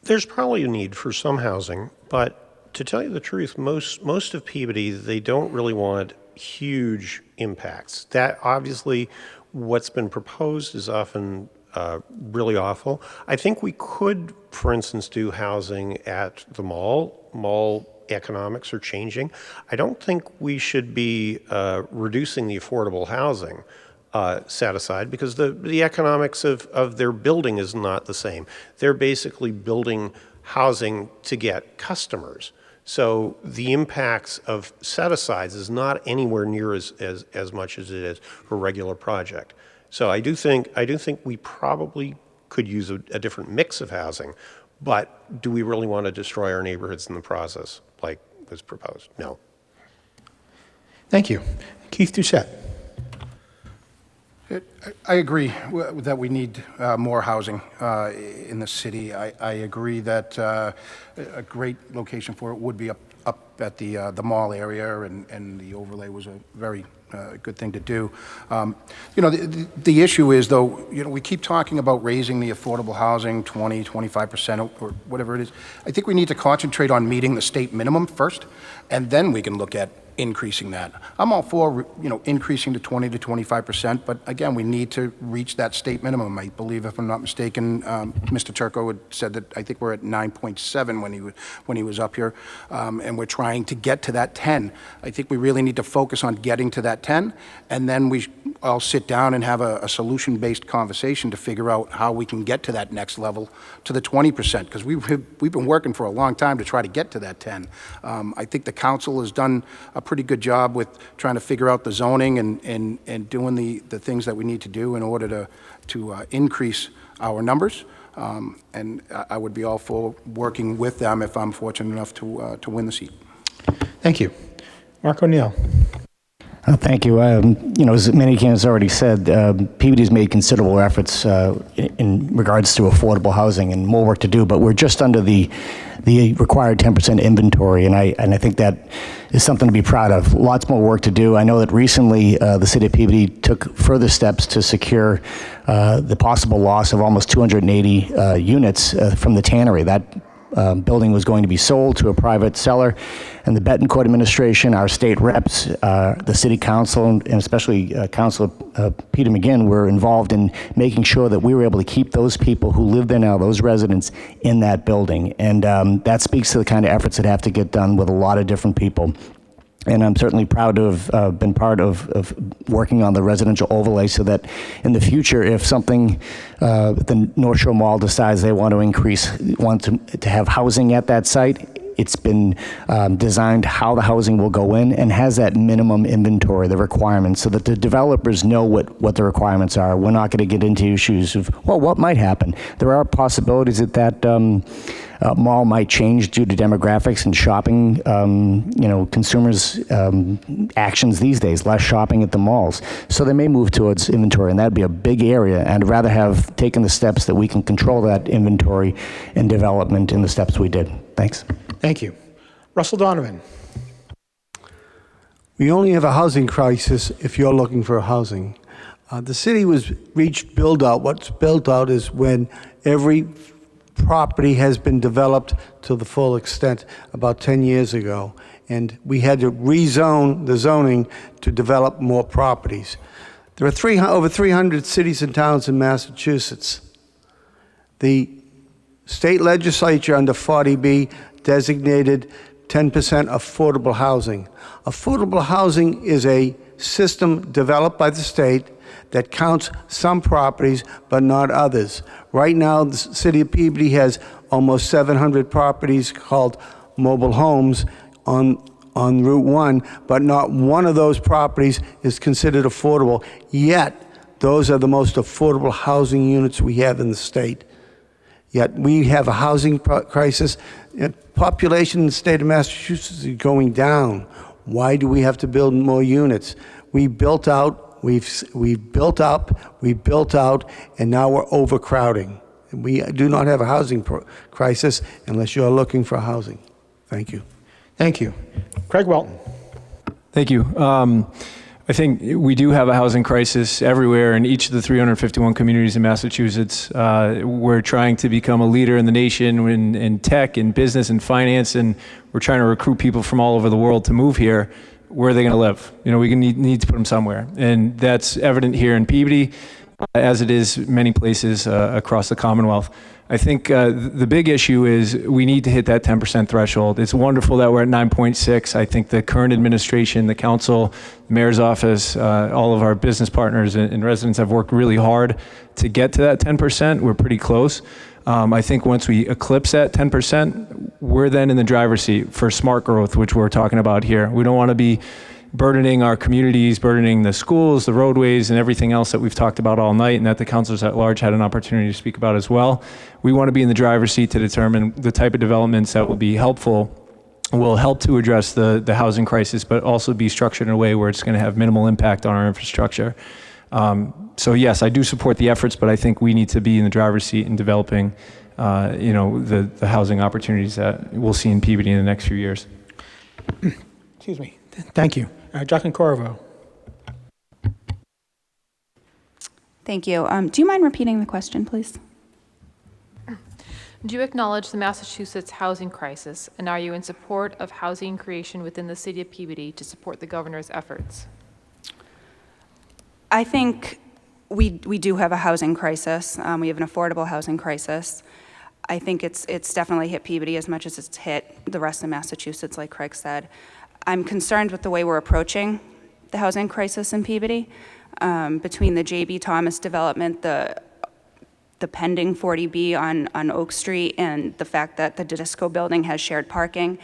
There's probably a need for some housing, but to tell you the truth, most of Peabody, they don't really want huge impacts. That obviously, what's been proposed is often really awful. I think we could, for instance, do housing at the mall. Mall economics are changing. I don't think we should be reducing the affordable housing set aside, because the economics of their building is not the same. They're basically building housing to get customers. So the impacts of set-asides is not anywhere near as much as it is for a regular project. So I do think we probably could use a different mix of housing, but do we really want to destroy our neighborhoods in the process, like was proposed? No. Thank you. Keith Doucette. I agree that we need more housing in the city. I agree that a great location for it would be up at the mall area, and the overlay was a very good thing to do. You know, the issue is, though, you know, we keep talking about raising the affordable housing 20, 25% or whatever it is. I think we need to concentrate on meeting the state minimum first, and then we can look at increasing that. I'm all for, you know, increasing to 20 to 25%, but again, we need to reach that state minimum. I believe, if I'm not mistaken, Mr. Turco had said that I think we're at 9.7 when he was up here, and we're trying to get to that 10. I think we really need to focus on getting to that 10, and then we all sit down and have a solution-based conversation to figure out how we can get to that next level, to the 20%, because we've been working for a long time to try to get to that 10. I think the council has done a pretty good job with trying to figure out the zoning and doing the things that we need to do in order to increase our numbers. And I would be all for working with them if I'm fortunate enough to win the seat. Thank you. Mark O'Neill. Thank you. As many candidates already said, Peabody's made considerable efforts in regards to affordable housing and more work to do, but we're just under the required 10% inventory, and I think that is something to be proud of. Lots more work to do. I know that recently the city of Peabody took further steps to secure the possible loss of almost 280 units from the tannery. That building was going to be sold to a private seller, and the Betancourt administration, our state reps, the city council, and especially Councilor Peter McGinn were involved in making sure that we were able to keep those people who live there now, those residents, in that building. And that speaks to the kind of efforts that have to get done with a lot of different people. And I'm certainly proud to have been part of working on the residential overlay so that in the future, if something, the North Shore Mall decides they want to have housing at that site, it's been designed how the housing will go in and has that minimum inventory, the requirements, so that the developers know what the requirements are. We're not going to get into issues of, well, what might happen? There are possibilities that mall might change due to demographics and shopping, consumers' actions these days, less shopping at the malls. So they may move towards inventory, and that'd be a big area, and I'd rather have taken the steps that we can control that inventory and development in the steps we did. Thanks. Thank you. Russell Donovan. We only have a housing crisis if you're looking for housing. The city reached build out. What's built out is when every property has been developed to the full extent about 10 years ago, and we had to rezone the zoning to develop more properties. There are over 300 cities and towns in Massachusetts. The state legislature under 40B designated 10% affordable housing. Affordable housing is a system developed by the state that counts some properties but not others. Right now, the city of Peabody has almost 700 properties called mobile homes on Route 1, but not one of those properties is considered affordable. Yet, those are the most affordable housing units we have in the state. Yet, we have a housing crisis. Population in the state of Massachusetts is going down. Why do we have to build more units? We built out, we've built up, we built out, and now we're overcrowding. We do not have a housing crisis unless you're looking for housing. Thank you. Thank you. Craig Welton. Thank you. I think we do have a housing crisis everywhere in each of the 351 communities in Massachusetts. We're trying to become a leader in the nation in tech, in business, and finance, and we're trying to recruit people from all over the world to move here. Where are they going to live? We need to put them somewhere, and that's evident here in Peabody, as it is many places across the Commonwealth. I think the big issue is we need to hit that 10% threshold. It's wonderful that we're at 9.6. I think the current administration, the council, the mayor's office, all of our business partners and residents have worked really hard to get to that 10%. We're pretty close. I think once we eclipse that 10%, we're then in the driver's seat for smart growth, which we're talking about here. We don't want to be burdening our communities, burdening the schools, the roadways, and everything else that we've talked about all night and that the councilors at large had an opportunity to speak about as well. We want to be in the driver's seat to determine the type of developments that will be helpful, will help to address the housing crisis, but also be structured in a way where it's going to have minimal impact on our infrastructure. So yes, I do support the efforts, but I think we need to be in the driver's seat in developing the housing opportunities that we'll see in Peabody in the next few years. Excuse me. Thank you. Joaquin Corvo. Thank you. Do you mind repeating the question, please? Do you acknowledge the Massachusetts housing crisis, and are you in support of housing creation within the city of Peabody to support the governor's efforts? I think we do have a housing crisis. We have an affordable housing crisis. I think it's definitely hit Peabody as much as it's hit the rest of Massachusetts, like Craig said. I'm concerned with the way we're approaching the housing crisis in Peabody, between the J.B. Thomas development, the pending 40B on Oak Street, and the fact that the Disco building has shared parking.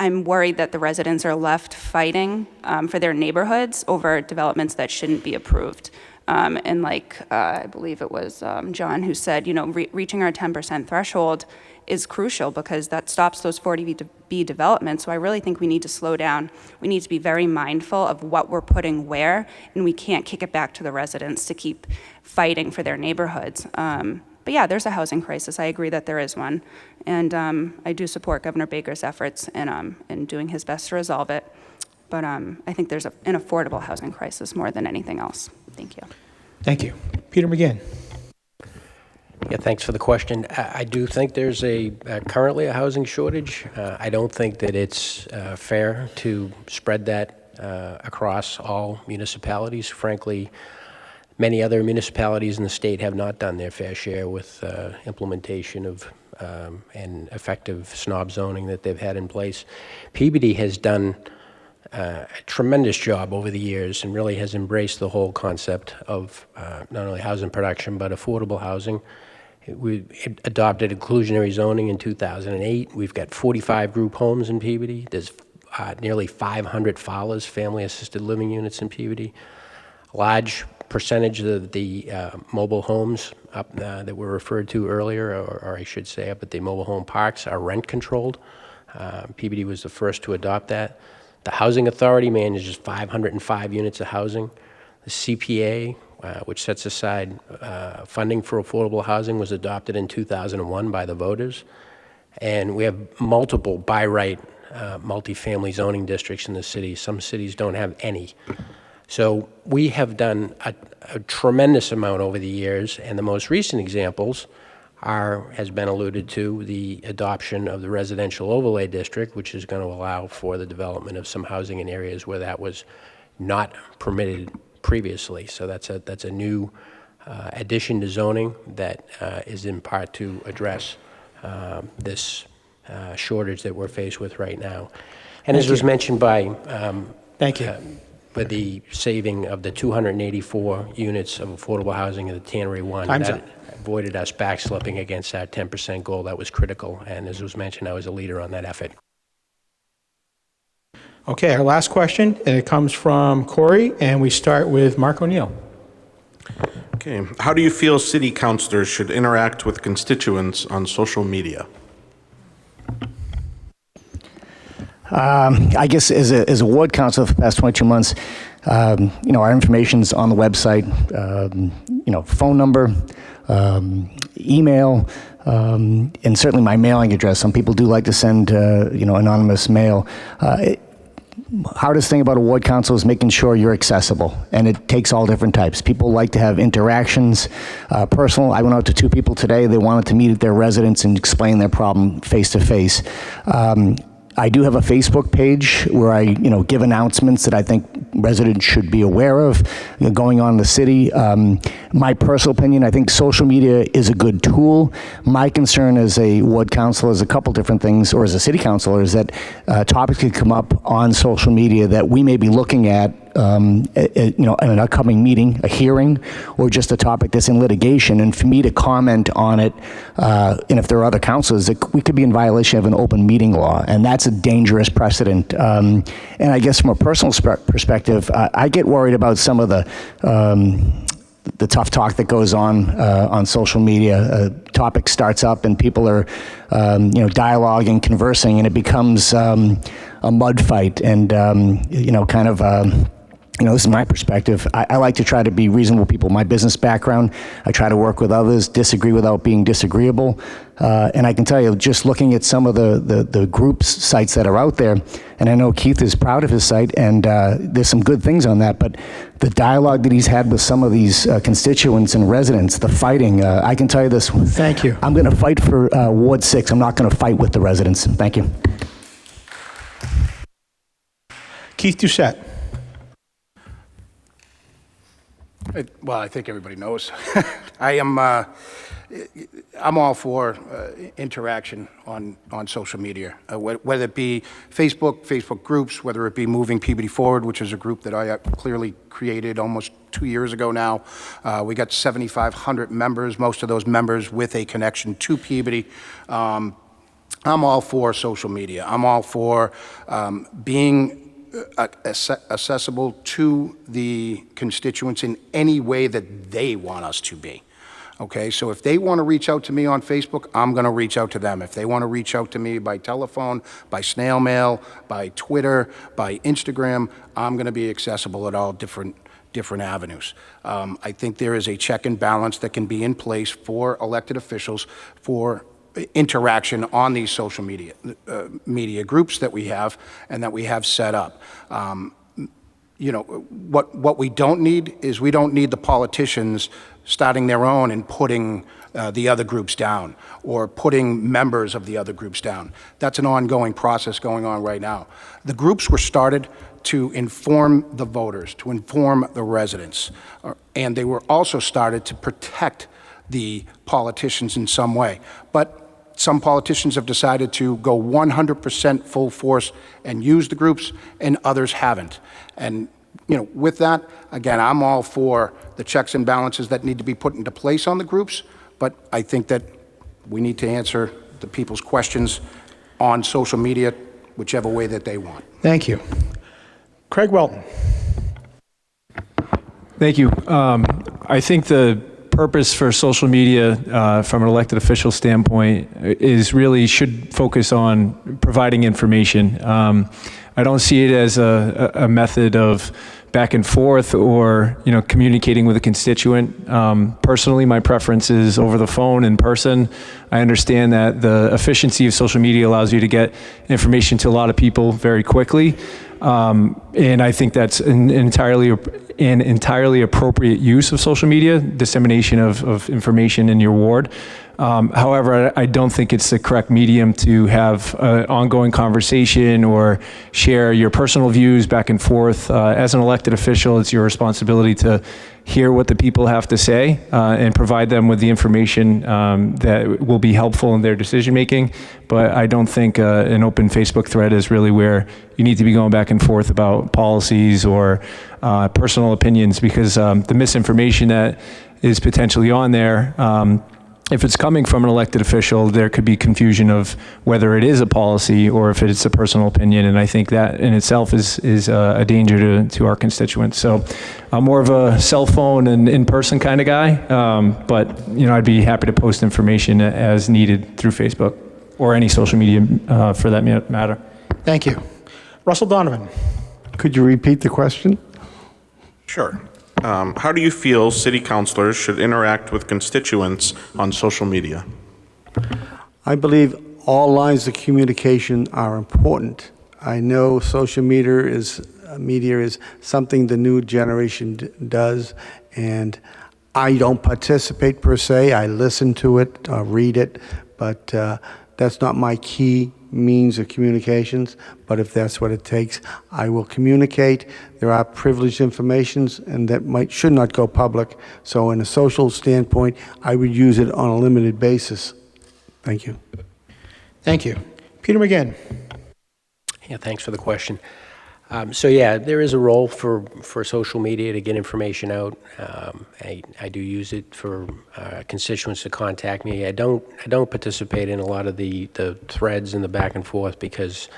I'm worried that the residents are left fighting for their neighborhoods over developments that shouldn't be approved. And like I believe it was John who said, you know, reaching our 10% threshold is crucial because that stops those 40B developments. So I really think we need to slow down. We need to be very mindful of what we're putting where, and we can't kick it back to the residents to keep fighting for their neighborhoods. But yeah, there's a housing crisis. I agree that there is one. And I do support Governor Baker's efforts in doing his best to resolve it. But I think there's an affordable housing crisis more than anything else. Thank you. Thank you. Peter McGinn. Yeah, thanks for the question. I do think there's currently a housing shortage. I don't think that it's fair to spread that across all municipalities. Frankly, many other municipalities in the state have not done their fair share with implementation of and effective snob zoning that they've had in place. Peabody has done a tremendous job over the years and really has embraced the whole concept of not only housing production but affordable housing. We adopted inclusionary zoning in 2008. We've got 45 group homes in Peabody. There's nearly 500 FALAs, family assisted living units in Peabody. A large percentage of the mobile homes up that were referred to earlier, or I should say up at the mobile home parks, are rent controlled. Peabody was the first to adopt that. The Housing Authority manages 505 units of housing. The CPA, which sets aside funding for affordable housing, was adopted in 2001 by the voters. And we have multiple by right multifamily zoning districts in the city. Some cities don't have any. So we have done a tremendous amount over the years, and the most recent examples has been alluded to, the adoption of the residential overlay district, which is going to allow for the development of some housing in areas where that was not permitted previously. So that's a new addition to zoning that is in part to address this shortage that we're faced with right now. And as was mentioned by for the saving of the 284 units of affordable housing in the Tannery 1. Time's that up. avoided us backslipping against our 10% goal. That was critical, and as was mentioned, I was a leader on that effort. Okay, our last question, and it comes from Corey, and we start with Mark O'Neill. Okay. How do you feel city councilors should interact with constituents on social media? I guess as a ward council for the past 22 months, our information's on the website, phone number, email, and certainly my mailing address. Some people do like to send, anonymous mail. Hardest thing about a ward council is making sure you're accessible, and it takes all different types. People like to have interactions, personal. I went out to 2 people today. They wanted to meet their residents and explain their problem face to face. I do have a Facebook page where I, give announcements that I think residents should be aware of going on in the city. My personal opinion, I think social media is a good tool. My concern as a ward councilor is a couple different things, or as a city councilor, is that topics could come up on social media that we may be looking at in an upcoming meeting, a hearing, or just a topic that's in litigation. And for me to comment on it, and if there are other councilors, we could be in violation of an open meeting law, and that's a dangerous precedent. And I guess from a personal perspective, I get worried about some of the tough talk that goes on social media. A topic starts up and people are, dialoguing, conversing, and it becomes a mud fight, and this is my perspective. I like to try to be reasonable people. My business background, I try to work with others, disagree without being disagreeable. And I can tell you, just looking at some of the groups sites that are out there, and I know Keith is proud of his site, and there's some good things on that, but the dialogue that he's had with some of these constituents and residents, the fighting, I can tell you this. Thank you. I'm going to fight for Ward 6. I'm not going to fight with the residents. Thank you. Keith Doucette. Well, I think everybody knows. I'm all for interaction on social media, whether it be Facebook groups, whether it be Moving Peabody Forward, which is a group that I clearly created almost 2 years ago now. We got 7,500 members, most of those members with a connection to Peabody. I'm all for social media. I'm all for being accessible to the constituents in any way that they want us to be. Okay, so if they want to reach out to me on Facebook, I'm going to reach out to them. If they want to reach out to me by telephone, by snail mail, by Twitter, by Instagram, I'm going to be accessible at all different avenues. I think there is a check and balance that can be in place for elected officials for interaction on these social media groups that we have and that we have set up. You know, what we don't need is we don't need the politicians starting their own and putting the other groups down or putting members of the other groups down. That's an ongoing process going on right now. The groups were started to inform the voters, to inform the residents, and they were also started to protect the politicians in some way. But some politicians have decided to go 100% full force and use the groups, and others haven't. And you know, with that, again, I'm all for the checks and balances that need to be put into place on the groups, but I think that we need to answer the people's questions on social media whichever way that they want. Thank you. Craig Welton. Thank you. I think the purpose for social media from an elected official standpoint is really should focus on providing information. I don't see it as a method of back and forth or, you know, communicating with a constituent. Personally, my preference is over the phone, in person. I understand that the efficiency of social media allows you to get information to a lot of people very quickly. And I think that's an entirely appropriate use of social media, dissemination of information in your ward. However, I don't think it's the correct medium to have an ongoing conversation or share your personal views back and forth. As an elected official, it's your responsibility to hear what the people have to say and provide them with the information that will be helpful in their decision making. But I don't think an open Facebook thread is really where you need to be going back and forth about policies or personal opinions, because the misinformation that is potentially on there, if it's coming from an elected official, there could be confusion of whether it is a policy or if it's a personal opinion, and I think that in itself is a danger to our constituents. So I'm more of a cell phone and in-person kind of guy, but you know, I'd be happy to post information as needed through Facebook or any social media for that matter. Thank you. Russell Donovan. Could you repeat the question? Sure. How do you feel city councilors should interact with constituents on social media? I believe all lines of communication are important. I know social media is something the new generation does, and I don't participate per se. I listen to it, read it, but that's not my key means of communications. But if that's what it takes, I will communicate. There are privileged informations, and that should not go public. So in a social standpoint, I would use it on a limited basis. Thank you. Thank you. Peter McGinn. Yeah, thanks for the question. So yeah, there is a role for social media to get information out. I do use it for constituents to contact me. I don't participate in a lot of the threads and the back and forth because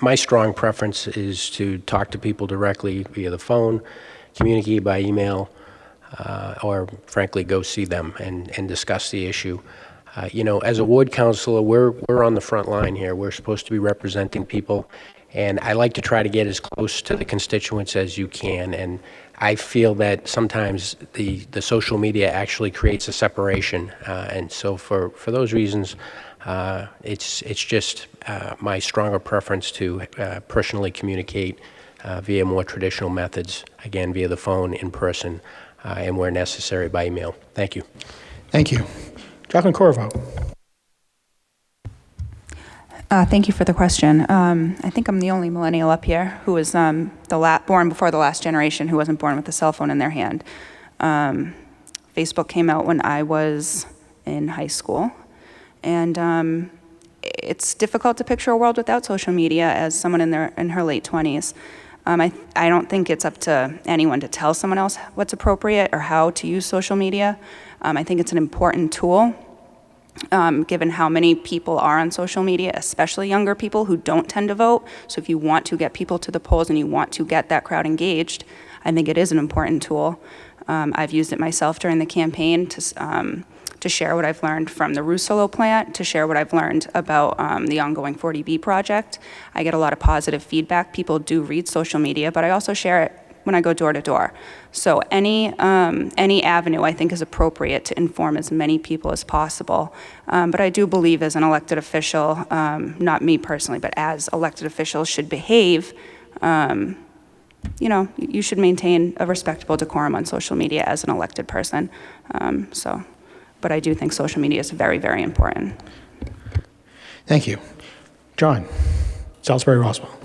my strong preference is to talk to people directly via the phone, communicate by email, or frankly go see them and discuss the issue. You know, as a ward councilor, we're on the front line here. We're supposed to be representing people. And I like to try to get as close to the constituents as you can. And I feel that sometimes the social media actually creates a separation. And so for those reasons, it's just my stronger preference to personally communicate via more traditional methods, again, via the phone, in person, and where necessary by email. Thank you. Thank you. Jacqueline Corvo. Thank you for the question. I think I'm the only millennial up here who was born before the last generation who wasn't born with a cell phone in their hand. Facebook came out when I was in high school, and it's difficult to picture a world without social media as someone in her late 20s. I don't think it's up to anyone to tell someone else what's appropriate or how to use social media. I think it's an important tool. given how many people are on social media, especially younger people who don't tend to vote. So if you want to get people to the polls and you want to get that crowd engaged, I think it is an important tool. I've used it myself during the campaign to share what I've learned from the Russolo plant, to share what I've learned about the ongoing 40B project. I get a lot of positive feedback. People do read social media, but I also share it when I go door to door. So any avenue I think is appropriate to inform as many people as possible. But I do believe as an elected official, not me personally, but as elected officials should behave, you know, you should maintain a respectable decorum on social media as an elected person. But I do think social media is very, very important. Thank you. John, Salisbury Roswell.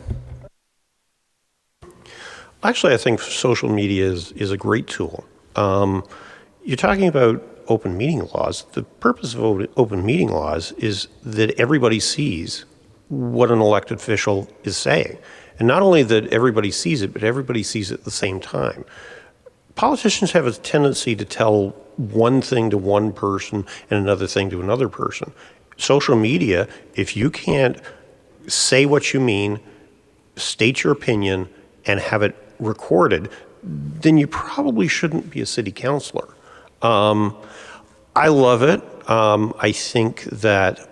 Actually, I think social media is a great tool. You're talking about open meeting laws. The purpose of open meeting laws is that everybody sees what an elected official is saying. And not only that everybody sees it, but everybody sees it at the same time. Politicians have a tendency to tell one thing to one person and another thing to another person. Social media, if you can't say what you mean, state your opinion, and have it recorded, then you probably shouldn't be a city councilor. I love it. I think that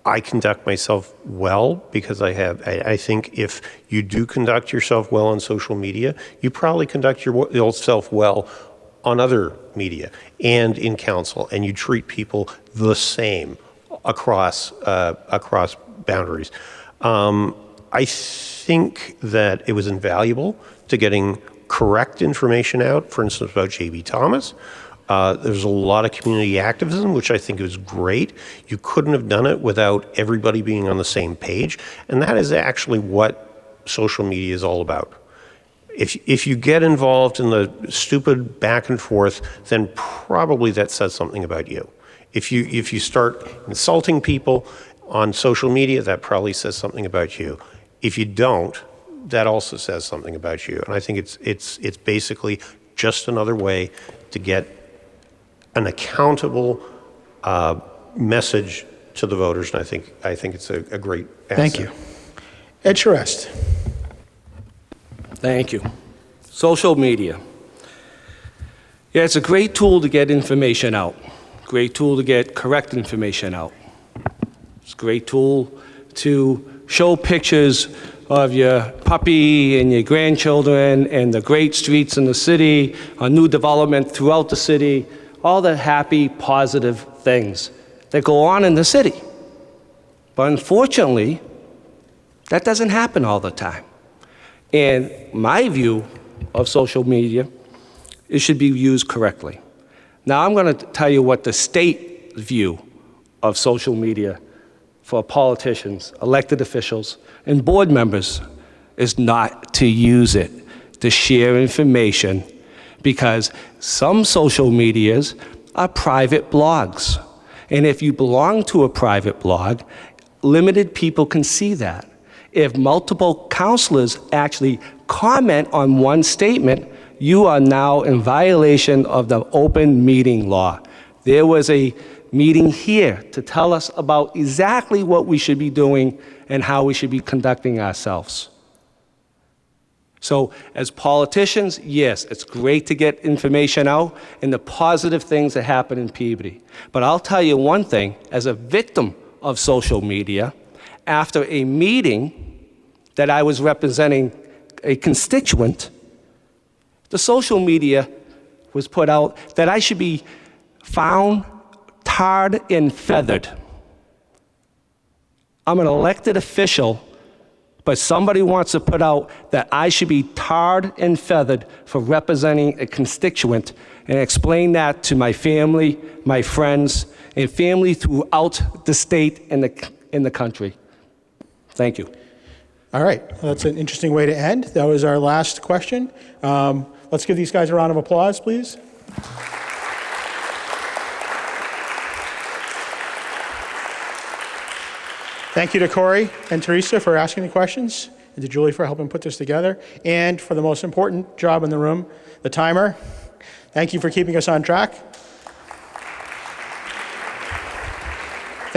I conduct myself well because I think if you do conduct yourself well on social media, you probably conduct yourself well on other media and in council, and you treat people the same across boundaries. I think that it was invaluable to getting correct information out, for instance, about J.B. Thomas. There's a lot of community activism, which I think is great. You couldn't have done it without everybody being on the same page, and that is actually what social media is all about. If you get involved in the stupid back and forth, then probably that says something about you. If you start insulting people on social media, that probably says something about you. If you don't, that also says something about you. And I think it's basically just another way to get an accountable message to the voters, and I think it's a great asset. Thank you. Ed Charest. Thank you. Social media. Yeah, it's a great tool to get information out. Great tool to get correct information out. It's a great tool to show pictures of your puppy and your grandchildren and the great streets in the city, a new development throughout the city, all the happy, positive things that go on in the city. But unfortunately, that doesn't happen all the time. And my view of social media, it should be used correctly. Now I'm going to tell you what the state view of social media for politicians, elected officials, and board members is not to use it to share information, because some social medias are private blogs. And if you belong to a private blog, limited people can see that. If multiple counselors actually comment on one statement, you are now in violation of the open meeting law. There was a meeting here to tell us about exactly what we should be doing and how we should be conducting ourselves. So as politicians, yes, it's great to get information out and the positive things that happen in Peabody. But I'll tell you one thing, as a victim of social media, after a meeting that I was representing a constituent, the social media was put out that I should be found tarred and feathered. I'm an elected official, but somebody wants to put out that I should be tarred and feathered for representing a constituent, and explain that to my family, my friends, and family throughout the state and the country. Thank you. All right, well, that's an interesting way to end. That was our last question. Let's give these guys a round of applause, please. Thank you to Corey and Teresa for asking the questions, and to Julie for helping put this together, and for the most important job in the room, the timer. Thank you for keeping us on track.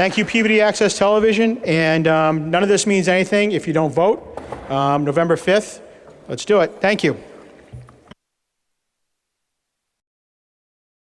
Thank you, Peabody Access Television, and none of this means anything if you don't vote. November 5th, let's do it. Thank you.